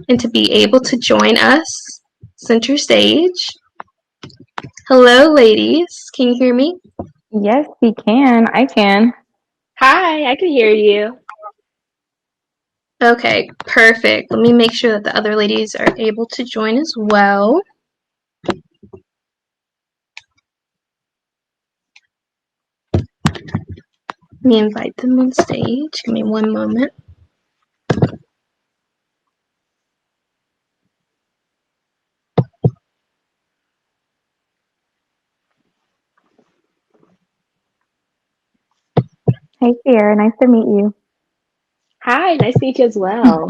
and to be able to join us center stage. Hello, ladies. Can you hear me? Yes, we can. I can. Hi, I can hear you. Okay, perfect. Let me make sure that the other ladies are able to join as well. Let me invite them on stage. Give me one moment. Hey, Sierra. Nice to meet you. Hi, nice to meet you as well.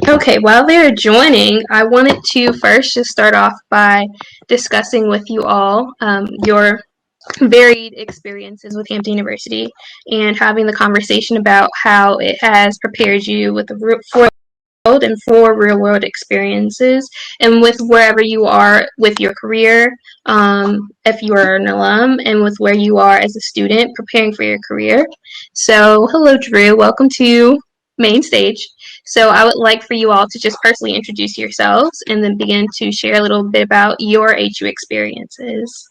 Okay, while they're joining, I wanted to first just start off by discussing with you all your varied experiences with Hampton University and having the conversation about how it has prepared you with for world and for real world experiences and with wherever you are with your career, if you are an alum, and with where you are as a student preparing for your career. So hello, Drew, welcome to main stage. So I would like for you all to just personally introduce yourselves and then begin to share a little bit about your HU experiences.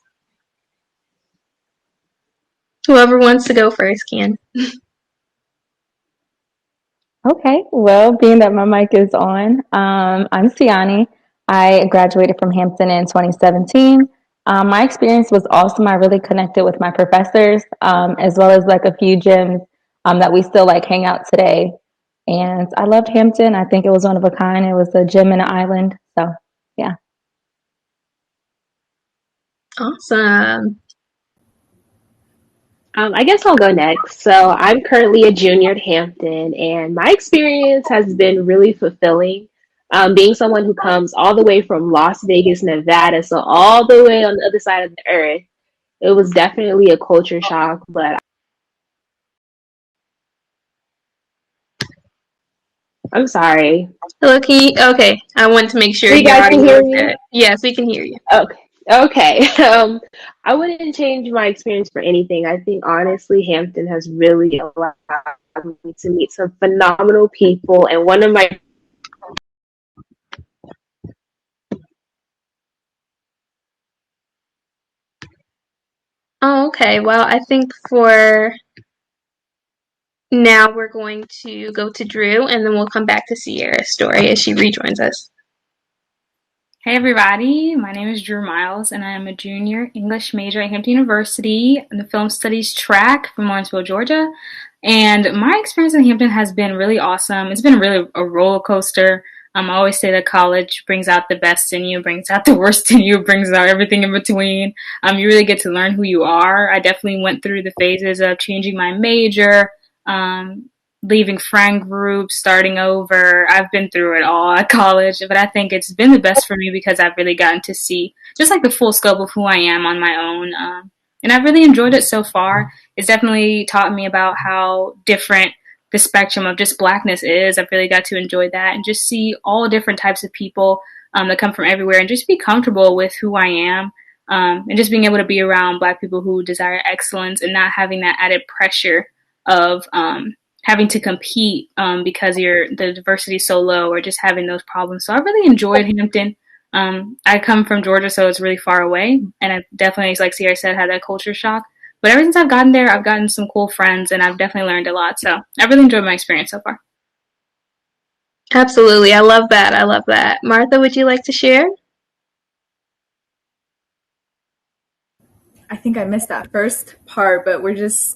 Whoever wants to go first can. Okay. Well, being that my mic is on, I'm Siani. I graduated from Hampton in 2017. My experience was awesome. I really connected with my professors, as well as like a few gyms that we still like hang out today. And I loved Hampton. I think it was one of a kind. It was a gym in an island. So, yeah. Awesome. I guess I'll go next. So I'm currently a junior at Hampton, and my experience has been really fulfilling. Being someone who comes all the way from Las Vegas, Nevada, so all the way on the other side of the earth, it was definitely a culture shock. But I'm sorry. Hello, okay, I want to make sure So you your guys can audio hear is me? good. Yes, we can hear you. Okay. Okay. I wouldn't change my experience for anything. I think honestly, Hampton has really allowed me to meet some phenomenal people. And one of my Oh, okay. Well, I think for now we're going to go to Drew and then we'll come back to Sierra's story as she rejoins us. Hey everybody, my name is Drew Miles and I am a junior English major at Hampton University in the Film Studies track from Lawrenceville, Georgia. And my experience in Hampton has been really awesome. It's been really a roller coaster. I always say that college brings out the best in you, brings out the worst in you, brings out everything in between. You really get to learn who you are. I definitely went through the phases of changing my major, leaving friend groups, starting over. I've been through it all at college, but I think it's been the best for me because I've really gotten to see just like the full scope of who I am on my own. And I've really enjoyed it so far. It's definitely taught me about how different the spectrum of just blackness is. I've really got to enjoy that and just see all different types of people that come from everywhere and just be comfortable with who I am. And just being able to be around black people who desire excellence and not having that added pressure of having to compete because the diversity is so low or just having those problems. So I really enjoyed Hampton. I come from Georgia, so it's really far away. And I definitely, like Sierra said, had that culture shock. But ever since I've gotten there, I've gotten some cool friends and I've definitely learned a lot. So I really enjoyed my experience so far. Absolutely. I love that. I love that. Martha, would you like to share? I think I missed that first part, but we're just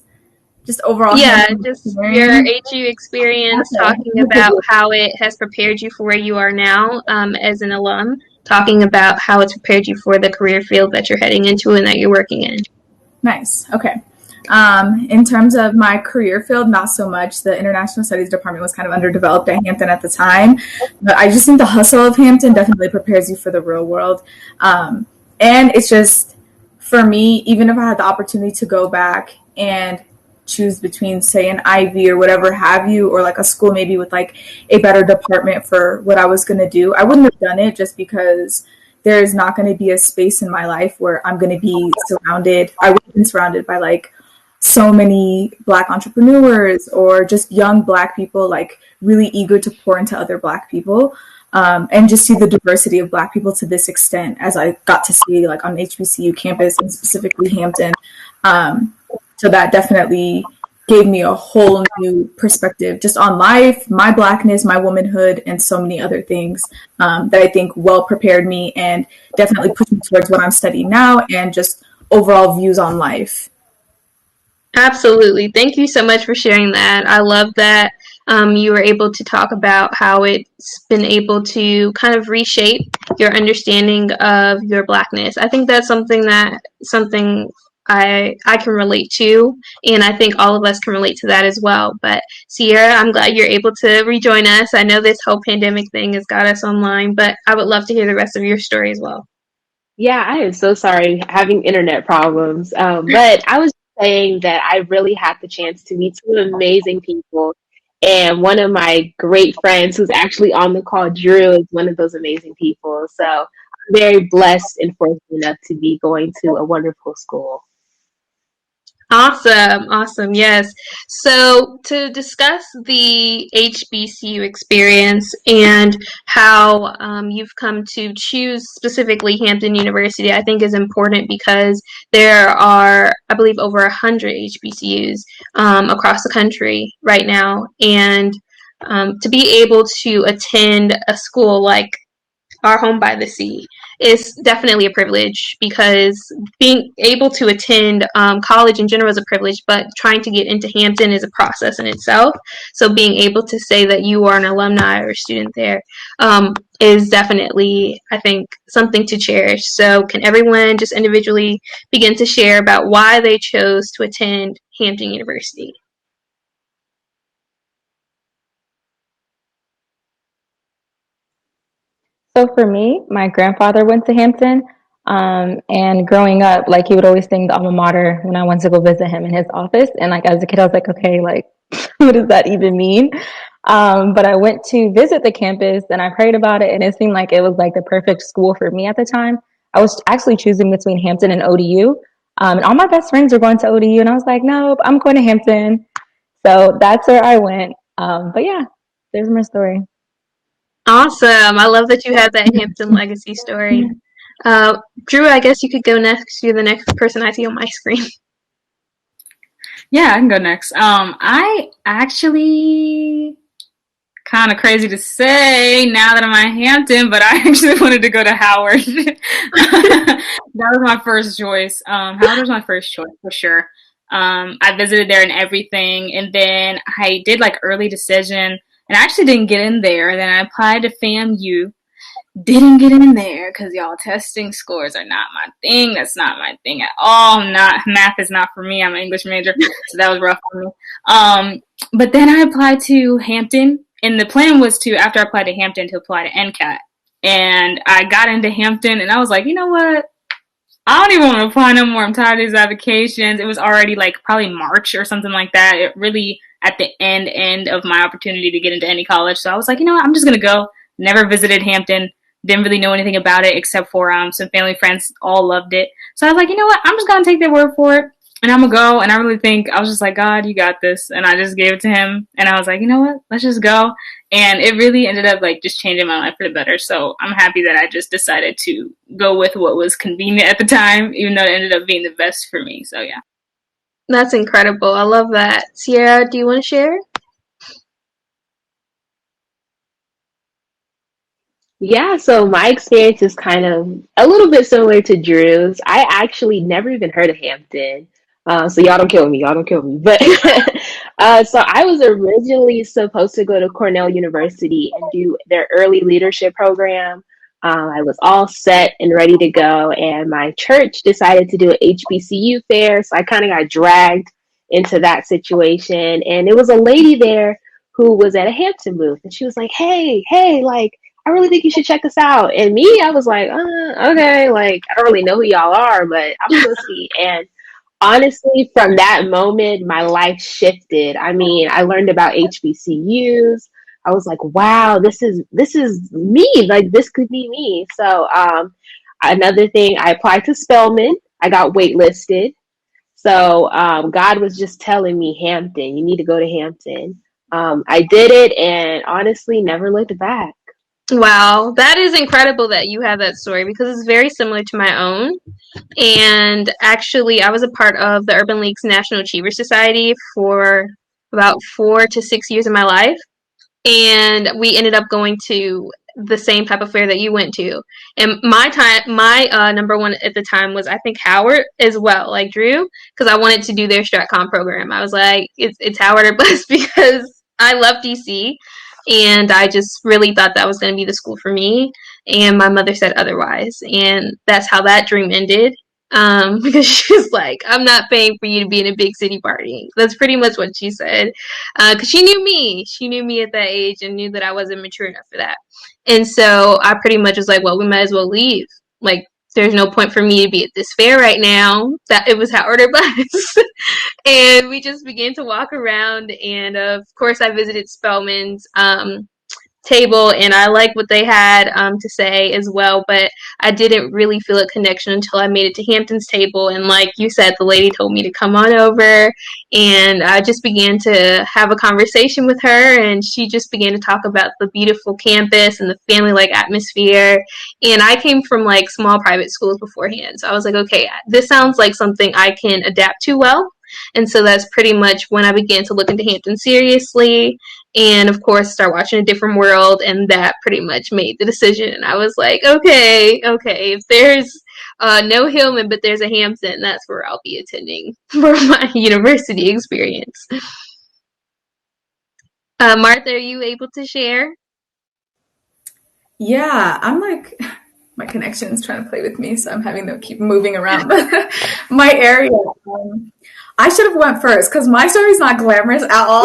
overall Yeah, Hampton just your experience. HU experience, Okay. talking about how it has prepared you for where you are now as an alum, talking about how it's prepared you for the career field that you're heading into and that you're working in. Nice. Okay. In terms of my career field, not so much. The International Studies department was kind of underdeveloped at Hampton at the time, but I just think the hustle of Hampton definitely prepares you for the real world. And it's just, for me, even if I had the opportunity to go back and choose between, say, an Ivy or whatever have you, or like a school maybe with like a better department for what I was going to do, I wouldn't have done it just because there's not going to be a space in my life where I'm going to be surrounded. I would have been surrounded by like so many Black entrepreneurs or just young Black people like really eager to pour into other Black people. And just see the diversity of Black people to this extent, as I got to see like on HBCU campus and specifically Hampton. So that definitely gave me a whole new perspective just on life, my Blackness, my womanhood, and so many other things that I think well prepared me and definitely pushed me towards what I'm studying now and just overall views on life. Absolutely. Thank you so much for sharing that. I love that you were able to talk about how it's been able to kind of reshape your understanding of your Blackness. I think that's something I can relate to, and I think all of us can relate to that as well. But Sierra, I'm glad you're able to rejoin us. I know this whole pandemic thing has got us online, but I would love to hear the rest of your story as well. Yeah, I am so sorry having internet problems. But I was saying that I really had the chance to meet some amazing people. And one of my great friends who's actually on the call, Drew, is one of those amazing people. So I'm very blessed and fortunate enough to be going to a wonderful school. Awesome, awesome, yes. So, to discuss the HBCU experience and how you've come to choose specifically Hampton University, I think is important because there are, I believe, over 100 HBCUs across the country right now. And to be able to attend a school like our home by the sea is definitely a privilege because being able to attend college in general is a privilege, but trying to get into Hampton is a process in itself. So being able to say that you are an alumni or a student there is definitely, I think, something to cherish. So can everyone just individually begin to share about why they chose to attend Hampton University? So for me, my grandfather went to Hampton. And growing up, like he would always sing the alma mater when I went to go visit him in his office. And like as a kid, I was like, okay, like what does that even mean? But I went to visit the campus and I prayed about it, and it seemed like it was like the perfect school for me at the time. I was actually choosing between Hampton and ODU. And all my best friends were going to ODU, and I was like, nope, I'm going to Hampton. So that's where I went. But yeah, there's my story. Awesome. I love that you have that Hampton legacy story. Drew, I guess you could go next. You're the next person I see on my screen. Yeah, I can go next. I actually kind of crazy to say now that I'm at Hampton, but I actually wanted to go to Howard. That was my first choice. Howard was my first choice for sure. I visited there and everything, and then I did like early decision, and I actually didn't get in there. And then I applied to FAMU, didn't get in there because y'all testing scores are not my thing. That's not my thing at all. Not math is not for me. I'm an English major, so that was rough for me. But then I applied to Hampton, and the plan was to, after I applied to Hampton, to apply to NCAT. And I got into Hampton, and I was like, you know what? I don't even want to apply no more. I'm tired of these applications. It was already like probably March or something like that. It really at the end of my opportunity to get into any college. So I was like, you know what? I'm just gonna go. Never visited Hampton. Didn't really know anything about it except for some family friends all loved it. So I was like, you know what? I'm just gonna take their word for it, and I'm gonna go. And I really think I was just like, God, you got this. And I just gave it to him, and I was like, you know what? Let's just go. And it really ended up like just changing my life for the better. So I'm happy that I just decided to go with what was convenient at the time, even though it ended up being the best for me. So yeah. That's incredible. I love that. Sierra, do you want to share? Yeah, so my experience is kind of a little bit similar to Drew's. I actually never even heard of Hampton. So y'all don't kill me, y'all don't kill me. But so I was originally supposed to go to Cornell University and do their early leadership program. I was all set and ready to go, and my church decided to do an HBCU fair, so I kind of got dragged into that situation. And it was a lady there who was at a Hampton booth, and she was like, hey, like, I really think you should check this out. And me, I was like, okay, like, I don't really know who y'all are, but I'm gonna go see. And honestly, from that moment, my life shifted. I mean, I learned about HBCUs. I was like, wow, this is me. Like, this could be me. So another thing, I applied to Spelman. I got waitlisted. So God was just telling me, Hampton, you need to go to Hampton. I did it, and honestly, never looked back. Wow, that is incredible that you have that story because it's very similar to my own. And actually, I was a part of the Urban League's National Achiever Society for about 4 to 6 years of my life. And we ended up going to the same type of fair that you went to. And my number one at the time was I think Howard as well, like Drew, because I wanted to do their StratCom program. I was like, it's Howard or bust because I love DC, and I just really thought that was going to be the school for me. And my mother said otherwise, and that's how that dream ended. Because she was like, I'm not paying for you to be in a big city partying. That's pretty much what she said. Because she knew me. She knew me at that age and knew that I wasn't mature enough for that. And so I pretty much was like, well, we might as well leave. Like, there's no point for me to be at this fair right now. That it was Howard or bus. And we just began to walk around. And of course, I visited Spelman's table, and I like what they had to say as well, but I didn't really feel a connection until I made it to Hampton's table. And like you said, the lady told me to come on over, and I just began to have a conversation with her, and she just began to talk about the beautiful campus and the family-like atmosphere. And I came from like small private schools beforehand, so I was like, okay, this sounds like something I can adapt to well. And so that's pretty much when I began to look into Hampton seriously, and of course start watching A Different World, and that pretty much made the decision. And I was like, okay, if there's no Hillman but there's a Hampton, that's where I'll be attending for my university experience. Martha, are you able to share? Yeah, I'm like, my connection is trying to play with me, so I'm having to keep moving around my area. I should have went first because my story is not glamorous at all.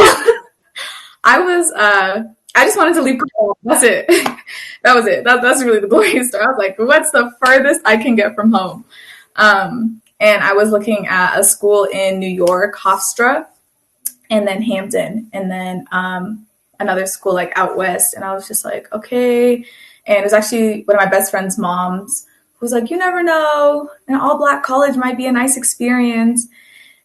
I just wanted to leave. That's it. That was it. That's really the glorious story. I was like, what's the furthest I can get from home? And I was looking at a school in New York, Hofstra, and then Hampton, and then another school like out west. And I was just like, okay. And it was actually one of my best friend's moms who was like, you never know, an all-Black college might be a nice experience.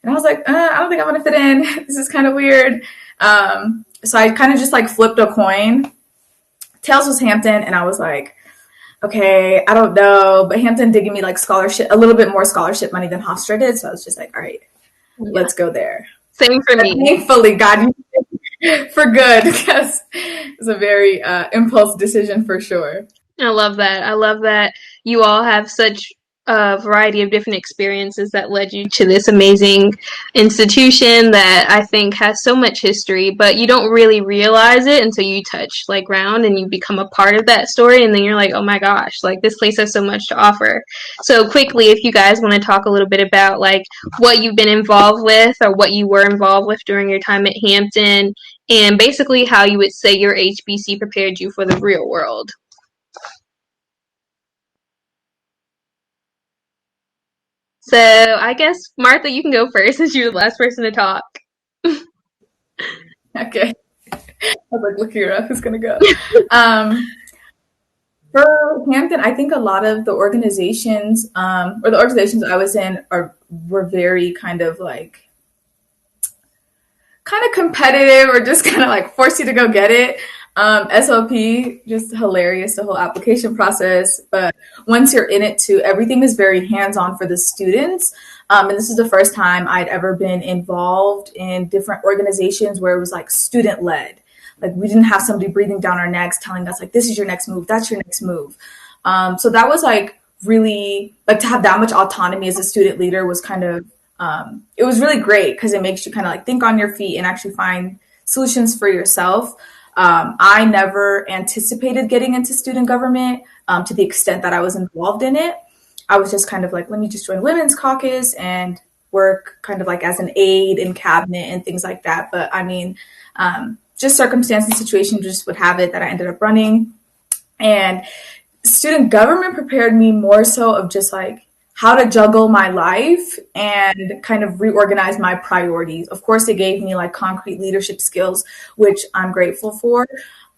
And I was like, I don't think I'm going to fit in. This is kind of weird. So I kind of just like flipped a coin. Tails was Hampton, and I was like, okay, I don't know. But Hampton did give me like scholarship, a little bit more scholarship money than Hofstra did. So I was just like, all right, let's go there. Same for me. Thankfully, God, for good, because it's a very impulse decision for sure. I love that. I love that you all have such a variety of different experiences that led you to this amazing institution that I think has so much history, but you don't really realize it until you touch like ground and you become a part of that story, and then you're like, oh my gosh, like this place has so much to offer. So quickly, if you guys want to talk a little bit about like what you've been involved with or what you were involved with during your time at Hampton, and basically how you would say your HBC prepared you for the real world. So I guess, Martha, you can go first since you're the last person to talk. Okay. I was like, look here, who's going to go? For Hampton, I think a lot of the organizations, or the organizations I was in were very kind of competitive, or just kind of like force you to go get it. SLP, just hilarious, the whole application process. But once you're in it too, everything is very hands-on for the students. And this is the first time I'd ever been involved in different organizations where it was like student-led. Like we didn't have somebody breathing down our necks telling us like, this is your next move, that's your next move. So that was like really, like to have that much autonomy as a student leader was kind of, it was really great because it makes you kind of like think on your feet and actually find solutions for yourself. I never anticipated getting into student government to the extent that I was involved in it. I was just kind of like, let me just join Women's Caucus and work kind of like as an aide in cabinet and things like that. But I mean, just circumstance and situation just would have it that I ended up running. And student government prepared me more so of just like how to juggle my life and kind of reorganize my priorities. Of course, it gave me like concrete leadership skills, which I'm grateful for.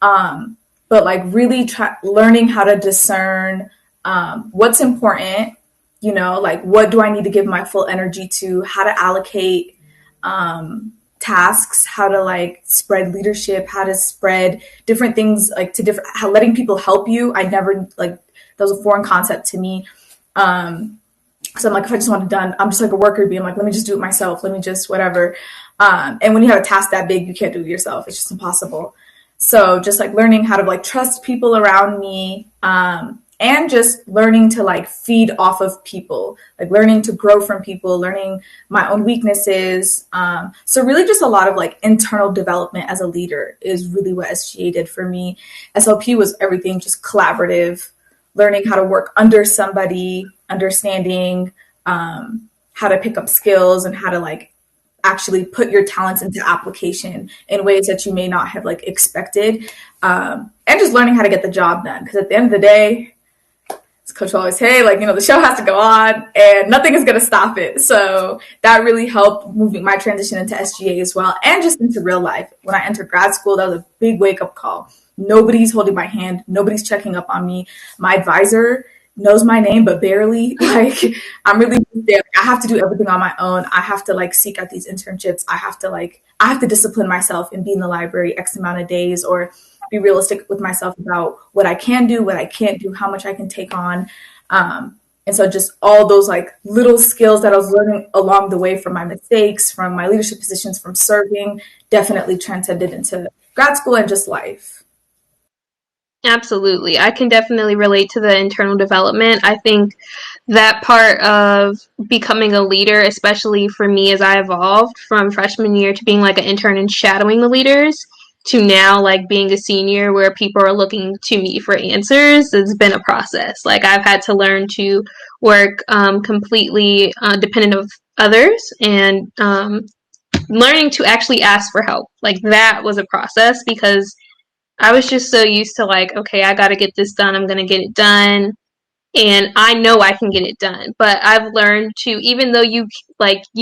But like really learning how to discern what's important, you know, like what do I need to give my full energy to, how to allocate tasks, how to like spread leadership, how to spread different things, like to different, how letting people help you. I never, like, that was a foreign concept to me. So I'm like, if I just want it done, I'm just like a worker being like, let me just do it myself. Let me just whatever. And when you have a task that big, you can't do it yourself. It's just impossible. So just like learning how to like trust people around me, and just learning to like feed off of people, like learning to grow from people, learning my own weaknesses. So really just a lot of like internal development as a leader is really what SGA did for me. SLP was everything just collaborative, learning how to work under somebody, understanding how to pick up skills and how to like actually put your talents into application in ways that you may not have like expected, and just learning how to get the job done. Because at the end of the day, as coach will always say, like, you know, the show has to go on and nothing is going to stop it. So that really helped moving my transition into SGA as well, and just into real life. When I entered grad school, that was a big wake up call. Nobody's holding my hand. Nobody's checking up on me. My advisor knows my name, but barely. Like, I'm really there. I have to do everything on my own. I have to like seek out these internships. I have to discipline myself and be in the library X amount of days, or be realistic with myself about what I can do, what I can't do, how much I can take on. And so just all those like little skills that I was learning along the way from my mistakes, from my leadership positions, from serving, definitely transcended into grad school and just life. Absolutely. I can definitely relate to the internal development. I think that part of becoming a leader, especially for me as I evolved from freshman year to being like an intern and shadowing the leaders, to now like being a senior where people are looking to me for answers, it's been a process. Like, I've had to learn to work completely dependent of others, and learning to actually ask for help. Like, that was a process, because I was just so used to like, okay, I got to get this done. I'm going to get it done. And I know I can get it done. But I've learned to, even though you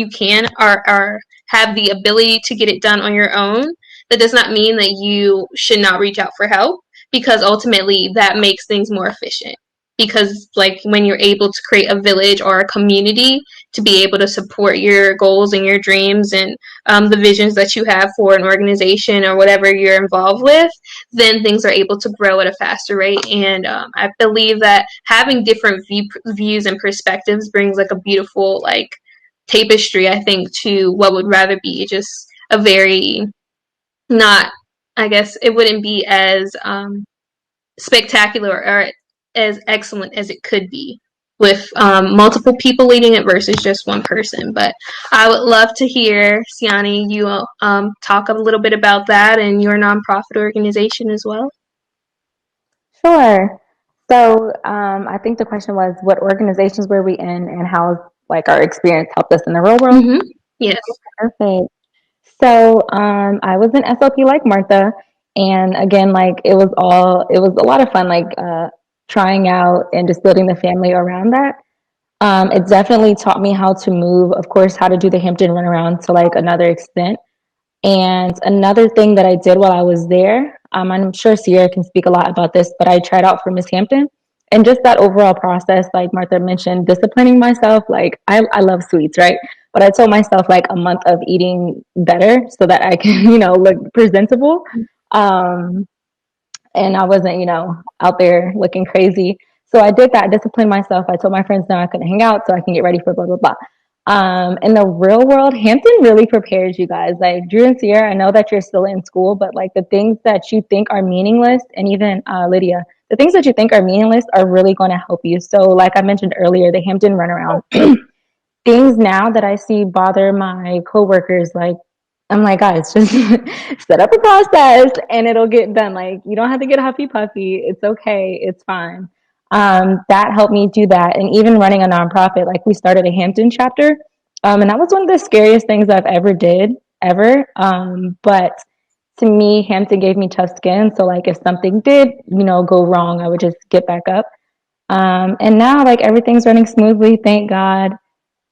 can or have the ability to get it done on your own, that does not mean that you should not reach out for help, because ultimately that makes things more efficient. Because like when you're able to create a village or a community to be able to support your goals and your dreams and the visions that you have for an organization or whatever you're involved with, then things are able to grow at a faster rate. And I believe that having different views and perspectives brings like a beautiful like tapestry, I think, to what would rather be just a very not, I guess it wouldn't be as spectacular or as excellent as it could be with multiple people leading it versus just one person. But I would love to hear, Siani, you talk a little bit about that and your nonprofit organization as well. Sure. So I think the question was, what organizations were we in, and how like our experience helped us in the real world? Mm-hmm. Yes. Perfect. So I was in SLP like Martha, and again, like it was a lot of fun, like trying out and just building the family around that. It definitely taught me how to move, of course, how to do the Hampton runaround to like another extent. And another thing that I did while I was there, I'm sure Sierra can speak a lot about this, but I tried out for Miss Hampton. And just that overall process, like Martha mentioned, disciplining myself, like I love sweets, right? But I told myself like a month of eating better so that I can, look presentable. Um, and I wasn't, out there looking crazy. So I did that, disciplined myself. I told my friends now I couldn't hang out so I can get ready for blah, blah, blah. In the real world, Hampton really prepares you guys. Like Drew and Sierra, I know that you're still in school, but like the things that you think are meaningless, and even Lydia, the things that you think are meaningless are really going to help you. So like I mentioned earlier, the Hampton runaround, things now that I see bother my coworkers, like I'm like, guys, just set up a process and it'll get done. Like, you don't have to get huffy puffy. It's okay. It's fine. That helped me do that. And even running a nonprofit, like we started a Hampton chapter. And that was one of the scariest things I've ever did, ever. But to me, Hampton gave me tough skin. So like if something did, go wrong, I would just get back up. And now like everything's running smoothly, thank God.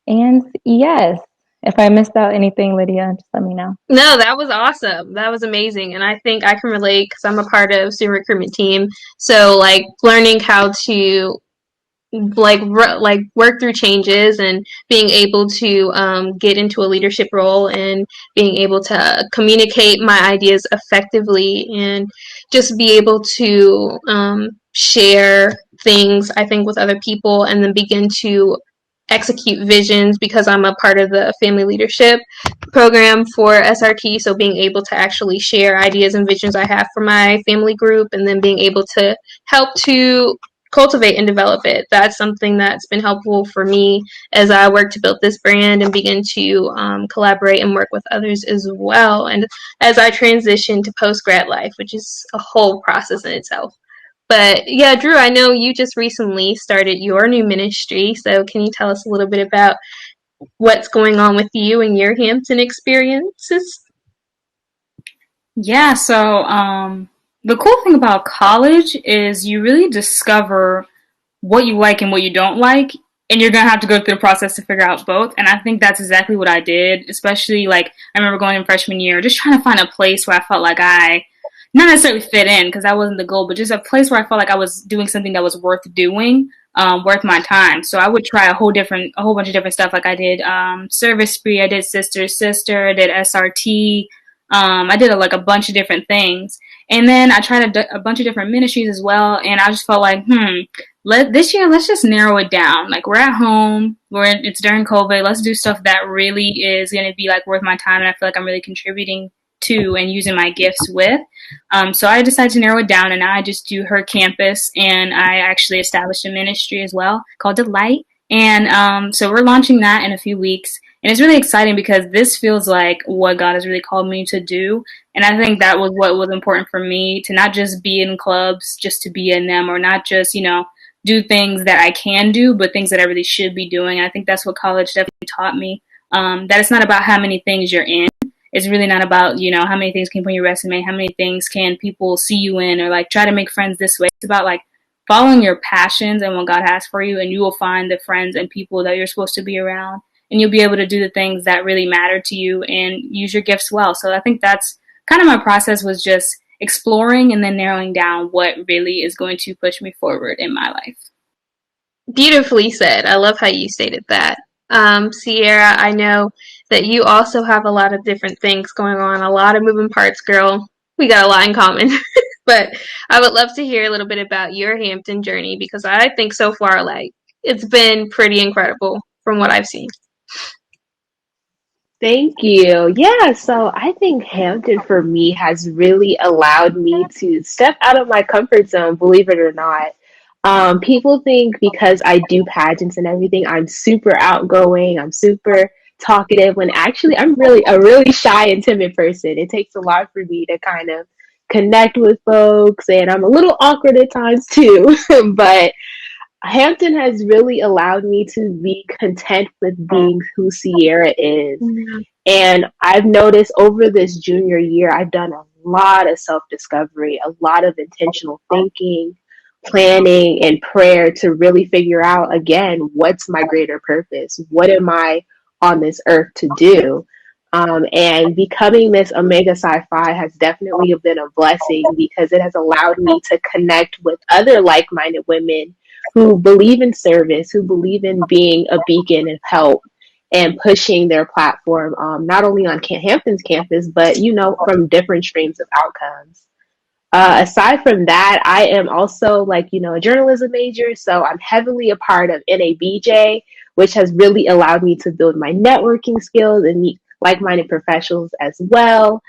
And yes, if I missed out anything, Lydia, just let me know. No, that was awesome. That was amazing. And I think I can relate because I'm a part of student recruitment team. So like learning how to like work through changes and being able to get into a leadership role and being able to communicate my ideas effectively and just be able to share things, I think, with other people and then begin to execute visions because I'm a part of the family leadership program for SRT. So being able to actually share ideas and visions I have for my family group and then being able to help to cultivate and develop it. That's something that's been helpful for me as I work to build this brand and begin to collaborate and work with others as well. And as I transition to post-grad life, which is a whole process in itself. But yeah, Drew, I know you just recently started your new ministry. So can you tell us a little bit about what's going on with you and your Hampton experiences? Yeah, so the cool thing about college is you really discover what you like and what you don't like, and you're gonna have to go through the process to figure out both. And I think that's exactly what I did, especially like I remember going in freshman year, just trying to find a place where I felt like I not necessarily fit in because that wasn't the goal, but just a place where I felt like I was doing something that was worth doing, worth my time. So I would try a whole bunch of different stuff. Like I did Service Spree, I did Sister, I did SRT, I did like a bunch of different things, and then I tried a bunch of different ministries as well. And I just felt like, this year let's just narrow it down. Like we're at home, it's during COVID. Let's do stuff that really is going to be like worth my time, and I feel like I'm really contributing to and using my gifts with. So I decided to narrow it down, and now I just do her campus, and I actually established a ministry as well called Delight. And so we're launching that in a few weeks. And it's really exciting because this feels like what God has really called me to do. And I think that was what was important for me, to not just be in clubs just to be in them, or not just, do things that I can do, but things that I really should be doing. And I think that's what college definitely taught me, that it's not about how many things you're in. It's really not about, how many things can you put on your resume, how many things can people see you in, or like try to make friends this way. It's about like following your passions and what God has for you, and you will find the friends and people that you're supposed to be around, and you'll be able to do the things that really matter to you and use your gifts well. So I think that's kind of my process, was just exploring and then narrowing down what really is going to push me forward in my life. Beautifully said. I love how you stated that. Sierra, I know that you also have a lot of different things going on, a lot of moving parts, girl. We got a lot in common. But I would love to hear a little bit about your Hampton journey because I think so far, like, it's been pretty incredible from what I've seen. Thank you. Yeah, so I think Hampton for me has really allowed me to step out of my comfort zone, believe it or not. People think because I do pageants and everything, I'm super outgoing, I'm super talkative, when actually I'm really a really shy and timid person. It takes a lot for me to kind of connect with folks, and I'm a little awkward at times too. But Hampton has really allowed me to be content with being who Sierra is. And I've noticed over this junior year, I've done a lot of self discovery, a lot of intentional thinking, planning, and prayer to really figure out again, what's my greater purpose? What am I on this earth to do? And becoming Miss Omega Sci-Fi has definitely been a blessing because it has allowed me to connect with other like-minded women who believe in service, who believe in being a beacon of help and pushing their platform, not only on Hampton's campus, but, from different streams of outcomes. Aside from that, I am also a journalism major. So I'm heavily a part of NABJ, which has really allowed me to build my networking skills and meet like-minded professionals as well.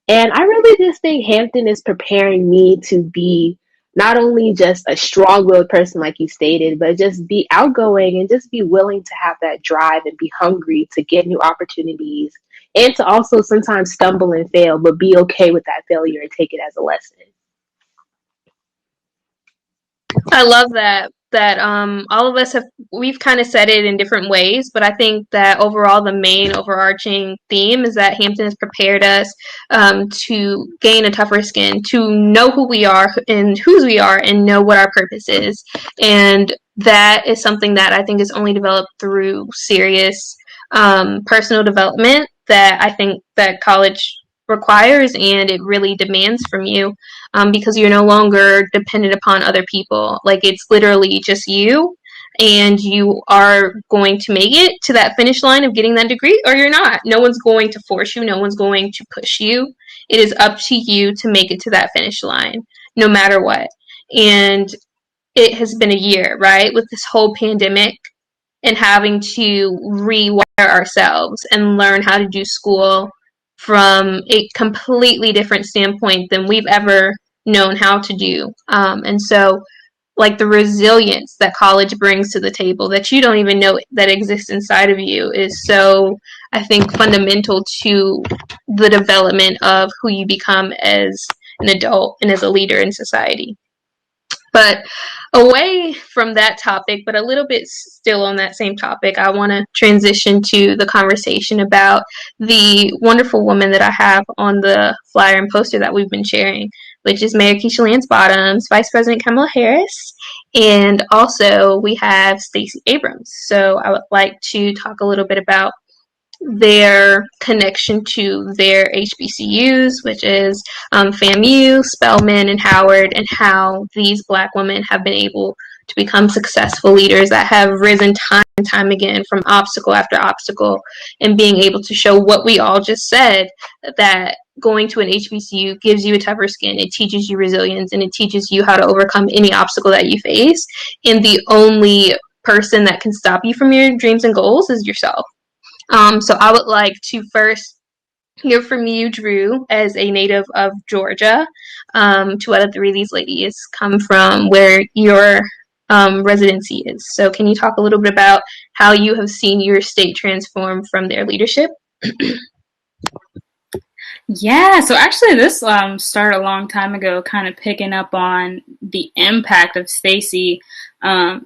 And I really just think Hampton is preparing me to be not only just a strong-willed person, like you stated, but just be outgoing and just be willing to have that drive and be hungry to get new opportunities and to also sometimes stumble and fail, but be okay with that failure and take it as a lesson. I love that all of us we've kind of said it in different ways, but I think that overall the main overarching theme is that Hampton has prepared us to gain a tougher skin, to know who we are and whose we are, and know what our purpose is. And that is something that I think is only developed through serious personal development that I think that college requires and it really demands from you, because you're no longer dependent upon other people. Like, it's literally just you and you are going to make it to that finish line of getting that degree, or you're not. No one's going to force you. No one's going to push you. It is up to you to make it to that finish line, no matter what. And it has been a year, right, with this whole pandemic and having to rewire ourselves and learn how to do school from a completely different standpoint than we've ever known how to do. And so, like, the resilience that college brings to the table that you don't even know that exists inside of you is so, I think, fundamental to the development of who you become as an adult and as a leader in society. But away from that topic, but a little bit still on that same topic, I want to transition to the conversation about the wonderful woman that I have on the flyer and poster that we've been sharing, which is Mayor Keisha Lance Bottoms, Vice President Kamala Harris, and also we have Stacey Abrams. So I would like to talk a little bit about their connection to their HBCUs, which is FAMU, Spelman, and Howard, and how these Black women have been able to become successful leaders that have risen time and time again from obstacle after obstacle, and being able to show what we all just said, that going to an HBCU gives you a tougher skin. It teaches you resilience, and it teaches you how to overcome any obstacle that you face. And the only person that can stop you from your dreams and goals is yourself. So I would like to first hear from you, Drew, as a native of Georgia. Two out of three of these ladies come from where your residency is. So can you talk a little bit about how you have seen your state transform from their leadership? Yeah, so actually this started a long time ago, kind of picking up on the impact of Stacey,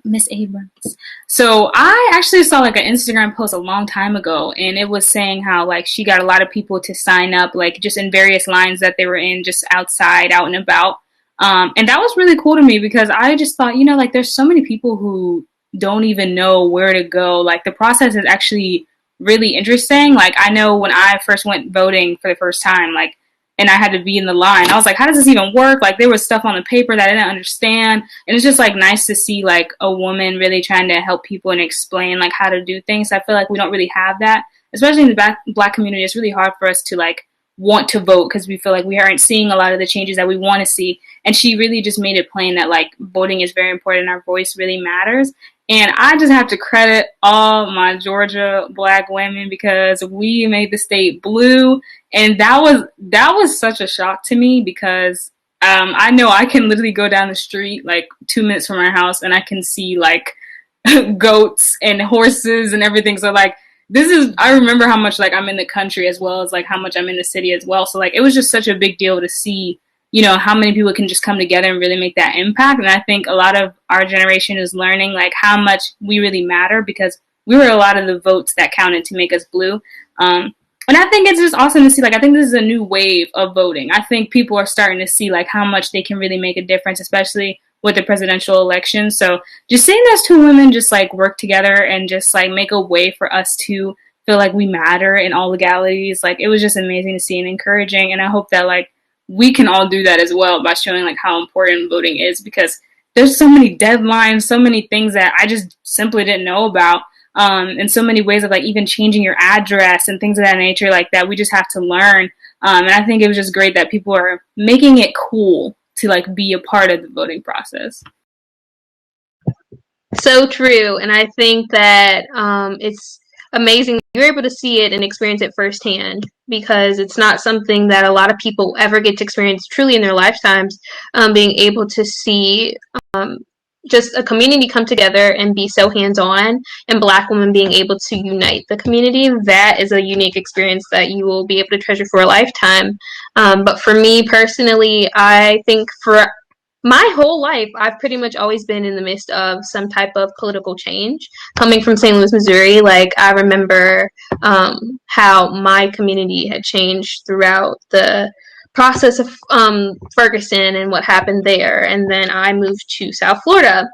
Miss Abrams. So I actually saw like an Instagram post a long time ago, and it was saying how like she got a lot of people to sign up, like just in various lines that they were in, just outside, out and about. And that was really cool to me because I just thought, you know, like there's so many people who don't even know where to go. Like the process is actually really interesting. Like I know when I first went voting for the first time, like, and I had to be in the line, I was like, how does this even work? Like there was stuff on the paper that I didn't understand. And it's just like nice to see like a woman really trying to help people and explain like how to do things. I feel like we don't really have that, especially in the Black community. It's really hard for us to like want to vote because we feel like we aren't seeing a lot of the changes that we want to see. And she really just made it plain that like voting is very important and our voice really matters. And I just have to credit all my Georgia Black women because we made the state blue. And that was such a shock to me because I know I can literally go down the street like 2 minutes from our house and I can see like goats and horses and everything. So like I remember how much like I'm in the country as well as like how much I'm in the city as well. So like it was just such a big deal to see, you know, how many people can just come together and really make that impact. And I think a lot of our generation is learning like how much we really matter because we were a lot of the votes that counted to make us blue. And I think it's just awesome to see, like, I think this is a new wave of voting. I think people are starting to see like how much they can really make a difference, especially with the presidential election. So just seeing those two women just like work together and just like make a way for us to feel like we matter in all legalities. Like it was just amazing to see and encouraging. And I hope that like we can all do that as well by showing like how important voting is because there's so many deadlines, so many things that I just simply didn't know about. And so many ways of like even changing your address and things of that nature like that we just have to learn. And I think it was just great that people are making it cool to like be a part of the voting process. So true. And I think that it's amazing you're able to see it and experience it firsthand because it's not something that a lot of people ever get to experience truly in their lifetimes, being able to see just a community come together and be so hands-on, and Black women being able to unite the community. That is a unique experience that you will be able to treasure for a lifetime. But for me personally, I think for my whole life, I've pretty much always been in the midst of some type of political change. Coming from St. Louis, Missouri, like I remember how my community had changed throughout the process of Ferguson and what happened there. And then I moved to South Florida,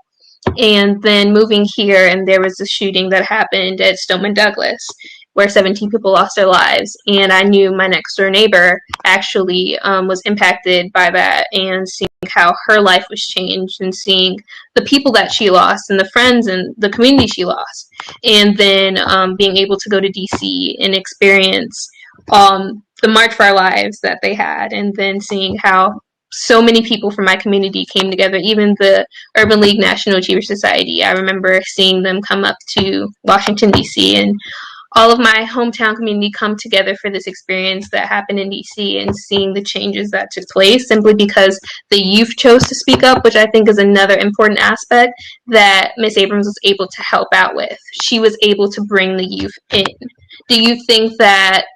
and then moving here, and there was a shooting that happened at Stoneman Douglas where 17 people lost their lives. And I knew my next door neighbor actually was impacted by that, and seeing how her life was changed and seeing the people that she lost and the friends and the community she lost. And then being able to go to DC and experience the March for Our Lives that they had, and then seeing how so many people from my community came together, even the Urban League National Achiever Society. I remember seeing them come up to Washington, D.C., and all of my hometown community come together for this experience that happened in DC, and seeing the changes that took place simply because the youth chose to speak up, which I think is another important aspect that Miss Abrams was able to help out with. She was able to bring the youth in. Do you think that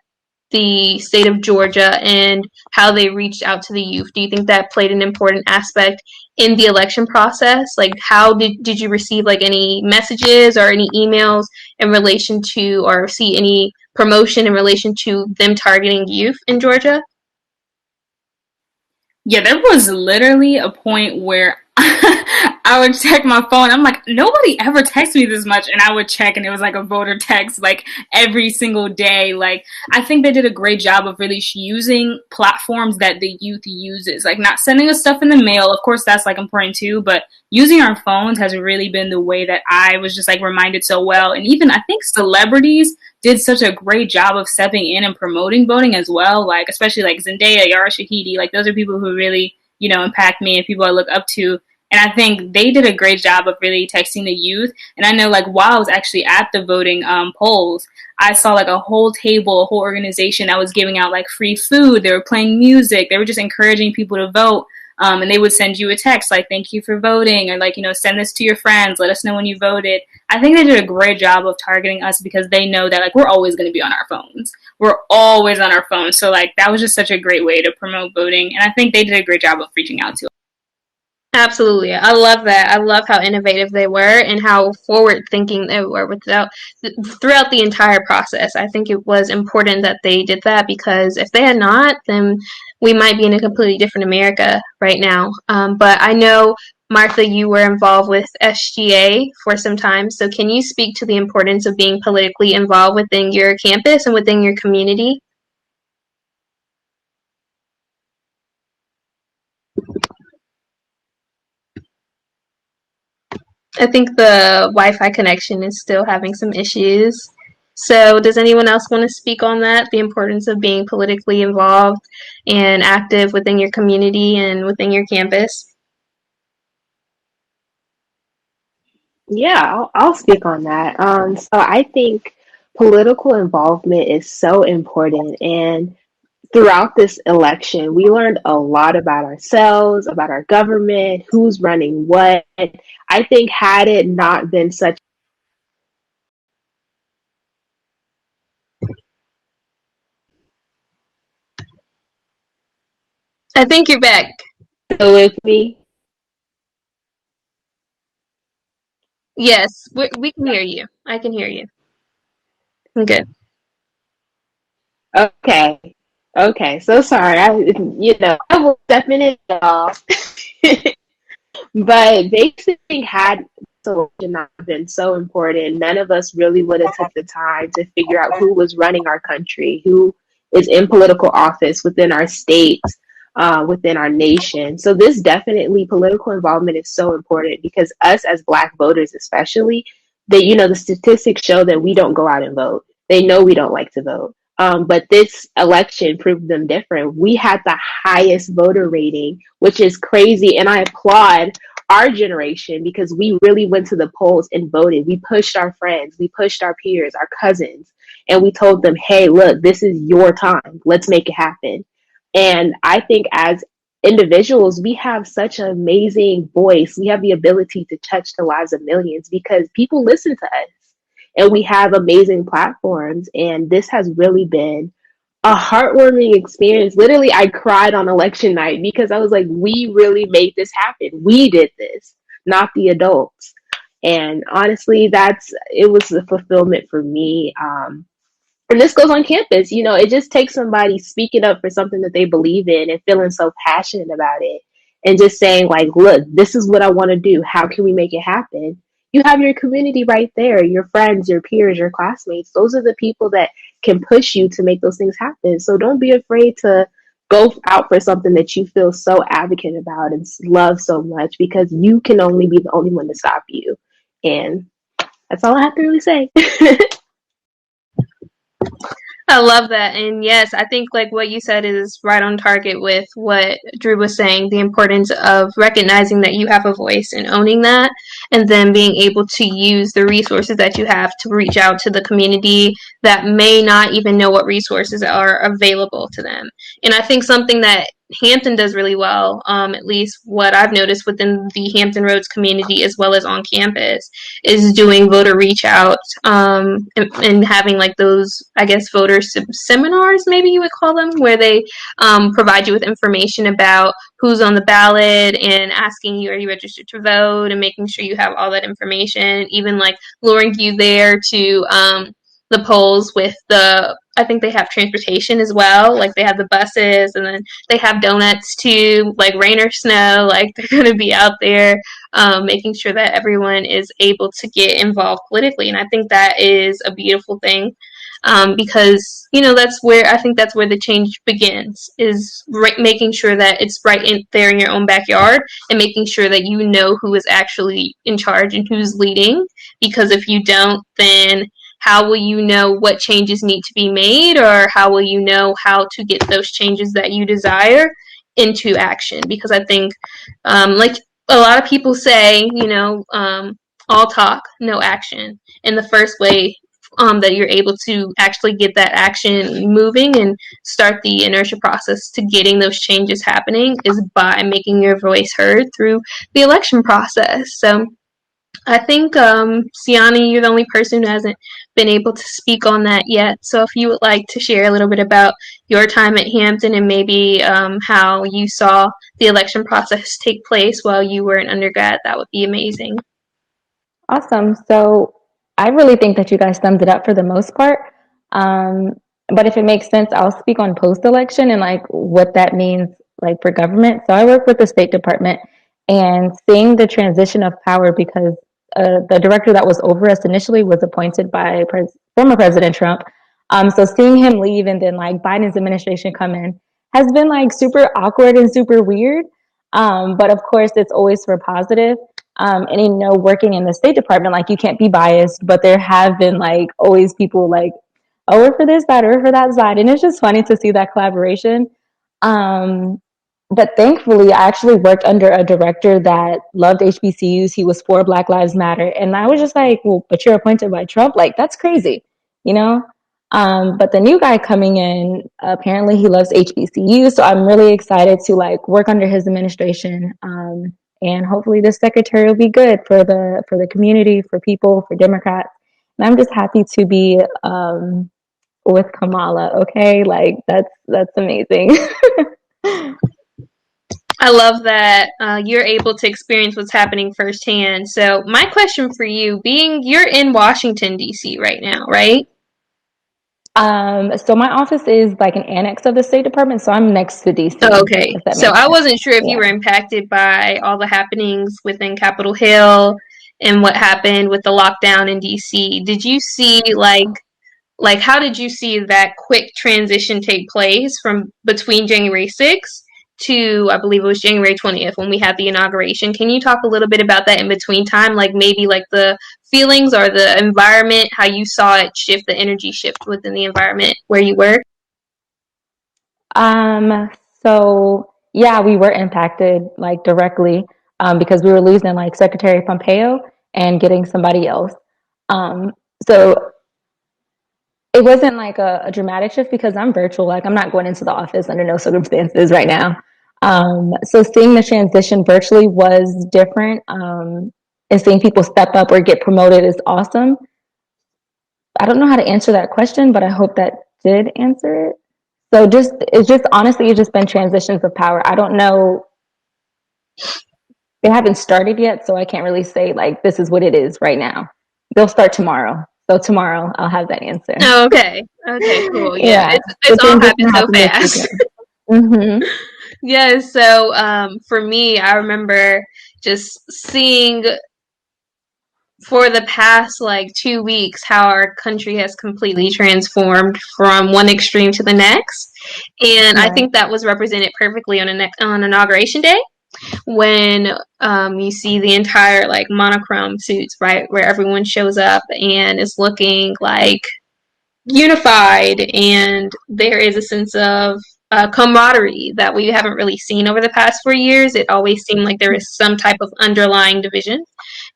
the state of Georgia and how they reached out to the youth, do you think that played an important aspect in the election process? Like, how did you receive like any messages or any emails in relation to, or see any promotion in relation to them targeting youth in Georgia? Yeah, there was literally a point where I would check my phone. I'm like, nobody ever texts me this much. And I would check, and it was like a voter text like every single day. Like, I think they did a great job of really using platforms that the youth uses, like not sending us stuff in the mail. Of course, that's like important too, but using our phones has really been the way that I was just like reminded so well. And even I think celebrities did such a great job of stepping in and promoting voting as well. Like, especially like Zendaya, Yara Shahidi, like those are people who really, impact me and people I look up to. And I think they did a great job of really texting the youth. And I know, like, while I was actually at the voting polls, I saw like a whole table, a whole organization that was giving out like free food. They were playing music. They were just encouraging people to vote. And they would send you a text like, thank you for voting, or like, send this to your friends. Let us know when you voted. I think they did a great job of targeting us because they know that like we're always going to be on our phones. We're always on our phones. So like that was just such a great way to promote voting. And I think they did a great job of reaching out to us. Absolutely. I love that. I love how innovative they were and how forward thinking they were throughout the entire process. I think it was important that they did that, because if they had not, then we might be in a completely different America right now. But I know, Martha, you were involved with SGA for some time. So can you speak to the importance of being politically involved within your campus and within your community? I think the Wi-Fi connection is still having some issues. So does anyone else want to speak on that? The importance of being politically involved and active within your community and within your campus? Yeah, I'll speak on that. So I think political involvement is so important. And throughout this election, we learned a lot about ourselves, about our government, who's running what. I think had it not been such I think you're back. with me. Yes, we can hear you. I can hear you. I'm good. Okay. Okay. So sorry. I was stepping in, y'all. But basically, had selection not been so important, none of us really would have took the time to figure out who was running our country, who is in political office within our states, within our nation. So this definitely, political involvement is so important because us as Black voters, especially, the statistics show that we don't go out and vote. They know we don't like to vote. But this election proved them different. We had the highest voter rating, which is crazy. And I applaud our generation because we really went to the polls and voted. We pushed our friends, we pushed our peers, our cousins, and we told them, hey, look, this is your time. Let's make it happen. And I think as individuals, we have such an amazing voice. We have the ability to touch the lives of millions because people listen to us and we have amazing platforms. And this has really been a heartwarming experience. Literally, I cried on election night because I was like, we really made this happen. We did this, not the adults. And honestly, it was a fulfillment for me. And this goes on campus. It just takes somebody speaking up for something that they believe in and feeling so passionate about it and just saying, like, look, this is what I want to do. How can we make it happen? You have your community right there, your friends, your peers, your classmates. Those are the people that can push you to make those things happen. So don't be afraid to go out for something that you feel so advocate about and love so much, because you can only be the only one to stop you. And that's all I have to really say. I love that. And yes, I think like what you said is right on target with what Drew was saying, the importance of recognizing that you have a voice and owning that, and then being able to use the resources that you have to reach out to the community that may not even know what resources are available to them. And I think something that Hampton does really well, at least what I've noticed within the Hampton Roads community as well as on campus, is doing voter reach out, and having like those, I guess, voter seminars, maybe you would call them, where they provide you with information about who's on the ballot and asking you, are you registered to vote, and making sure you have all that information, even like luring you there to the polls with I think they have transportation as well. Like they have the buses, and then they have donuts too, like rain or snow. Like they're going to be out there making sure that everyone is able to get involved politically. And I think that is a beautiful thing, because, that's where I think that's where the change begins, is making sure that it's right in there in your own backyard, and making sure that you know who is actually in charge and who's leading. Because if you don't, then how will you know what changes need to be made, or how will you know how to get those changes that you desire into action? Because I think, like a lot of people say, all talk, no action. And the first way that you're able to actually get that action moving and start the inertia process to getting those changes happening is by making your voice heard through the election process. So I think, Siani, you're the only person who hasn't been able to speak on that yet. So if you would like to share a little bit about your time at Hampton, and maybe how you saw the election process take place while you were an undergrad, that would be amazing. Awesome. So I really think that you guys summed it up for the most part. But if it makes sense, I'll speak on post-election and like what that means like for government. So I work with the State Department, and seeing the transition of power, because the director that was over us initially was appointed by former President Trump. So seeing him leave and then like Biden's administration come in has been like super awkward and super weird. But of course, it's always for positive. And working in the State Department, like you can't be biased, but there have been like always people like, oh, we're for this side, or we're for that side. And it's just funny to see that collaboration. But thankfully, I actually worked under a director that loved HBCUs. He was for Black Lives Matter. And I was just like, well, but you're appointed by Trump? Like, that's crazy, you know? But the new guy coming in, apparently he loves HBCUs. So I'm really excited to like work under his administration. And hopefully this secretary will be good for the community, for people, for Democrats. And I'm just happy to be with Kamala. Okay, like that's amazing. I love that you're able to experience what's happening firsthand. So my question for you, being you're in Washington, D.C. right now, right? So my office is like an annex of the State Department, so I'm next to DC. Oh, okay. So I wasn't sure if you were impacted by all the happenings within Capitol Hill and what happened with the lockdown in DC. Did you see like how did you see that quick transition take place from between January 6th to, I believe it was January 20th when we had the inauguration? Can you talk a little bit about that in between time, like maybe like the feelings or the environment, how you saw it shift, the energy shift within the environment where you were? So yeah, we were impacted like directly, because we were losing like Secretary Pompeo and getting somebody else. So it wasn't like a dramatic shift because I'm virtual. Like I'm not going into the office under no circumstances right now. So seeing the transition virtually was different. And seeing people step up or get promoted is awesome. I don't know how to answer that question, but I hope that did answer it. So it's just been transitions of power. I don't know. They haven't started yet, so I can't really say like this is what it is right now. They'll start tomorrow. So tomorrow I'll have that answer. Oh, okay. Okay, cool. Yeah. It's all happened so fast. Mm-hmm. Yeah, so for me, I remember just seeing for the past like 2 weeks how our country has completely transformed from one extreme to the next. And I Right. think that was represented perfectly on Inauguration Day when you see the entire like monochrome suits, right, where everyone shows up and is looking like unified, and there is a sense of camaraderie that we haven't really seen over the past 4 years. It always seemed like there is some type of underlying division.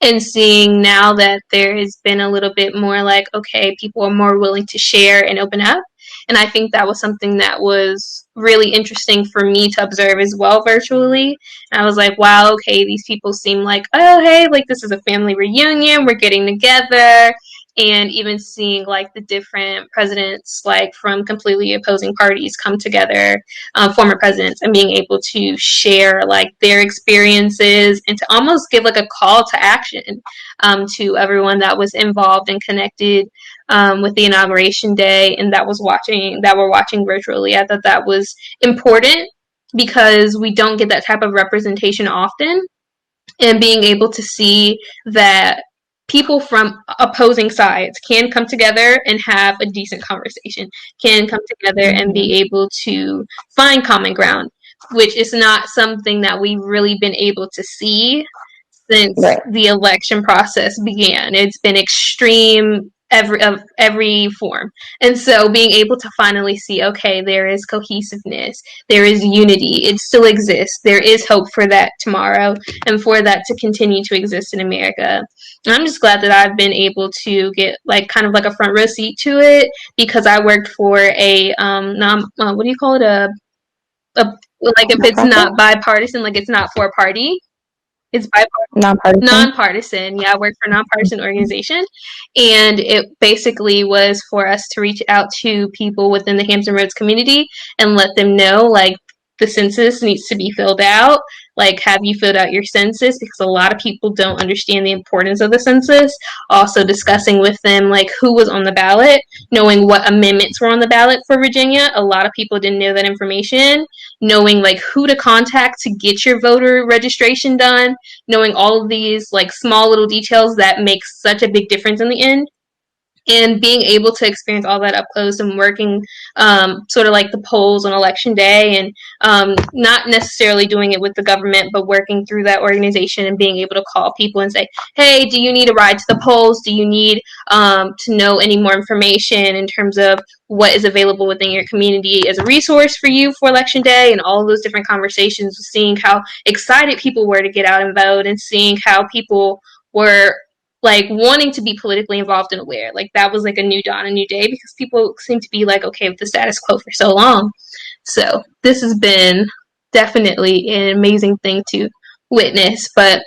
And seeing now that there has been a little bit more like, okay, people are more willing to share and open up. And I think that was something that was really interesting for me to observe as well virtually. And I was like, wow, okay, these people seem like, oh, hey, like this is a family reunion, we're getting together. And even seeing like the different presidents like from completely opposing parties come together, former presidents, and being able to share like their experiences and to almost give like a call to action to everyone that was involved and connected with the inauguration day and that were watching virtually. I thought that was important because we don't get that type of representation often, and being able to see that people from opposing sides can come together and have a decent conversation, can come together and be able to find common ground, which is not something that we've really been able to see since Right. the election process began. It's been extreme of every form. And so being able to finally see, okay, there is cohesiveness, there is unity, it still exists, there is hope for that tomorrow and for that to continue to exist in America. And I'm just glad that I've been able to get like kind of like a front row seat to it because I worked for a what do you call it, a like if it's not bipartisan, like it's not for a party, it's Nonpartisan. nonpartisan. Yeah, I work for a nonpartisan organization, and it basically was for us to reach out to people within the Hampton Roads community and let them know, like, the census needs to be filled out. Like, have you filled out your census? Because a lot of people don't understand the importance of the census. Also discussing with them, like, who was on the ballot, knowing what amendments were on the ballot for Virginia. A lot of people didn't know that information. Knowing, like, who to contact to get your voter registration done, knowing all of these like small little details that make such a big difference in the end, and being able to experience all that up close and working sort of like the polls on election day, and not necessarily doing it with the government but working through that organization and being able to call people and say, hey, do you need a ride to the polls, do you need to know any more information in terms of what is available within your community as a resource for you for election day, and all of those different conversations, seeing how excited people were to get out and vote and seeing how people were like wanting to be politically involved and aware. Like that was like a new dawn, a new day, because people seem to be like okay with the status quo for so long. So this has been definitely an amazing thing to witness. But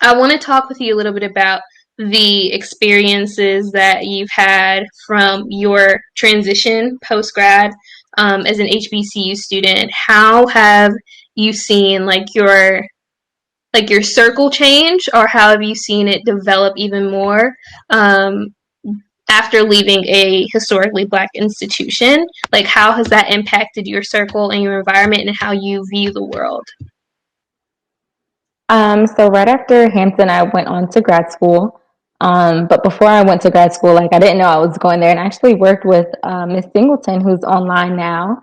I want to talk with you a little bit about the experiences that you've had from your transition post grad as an HBCU student. How have you seen like your circle change, or how have you seen it develop even more after leaving a historically Black institution? Like, how has that impacted your circle and your environment and how you view the world? So right after Hampton, I went on to grad school. But before I went to grad school, like I didn't know I was going there, and I actually worked with Miss Singleton, who's online now,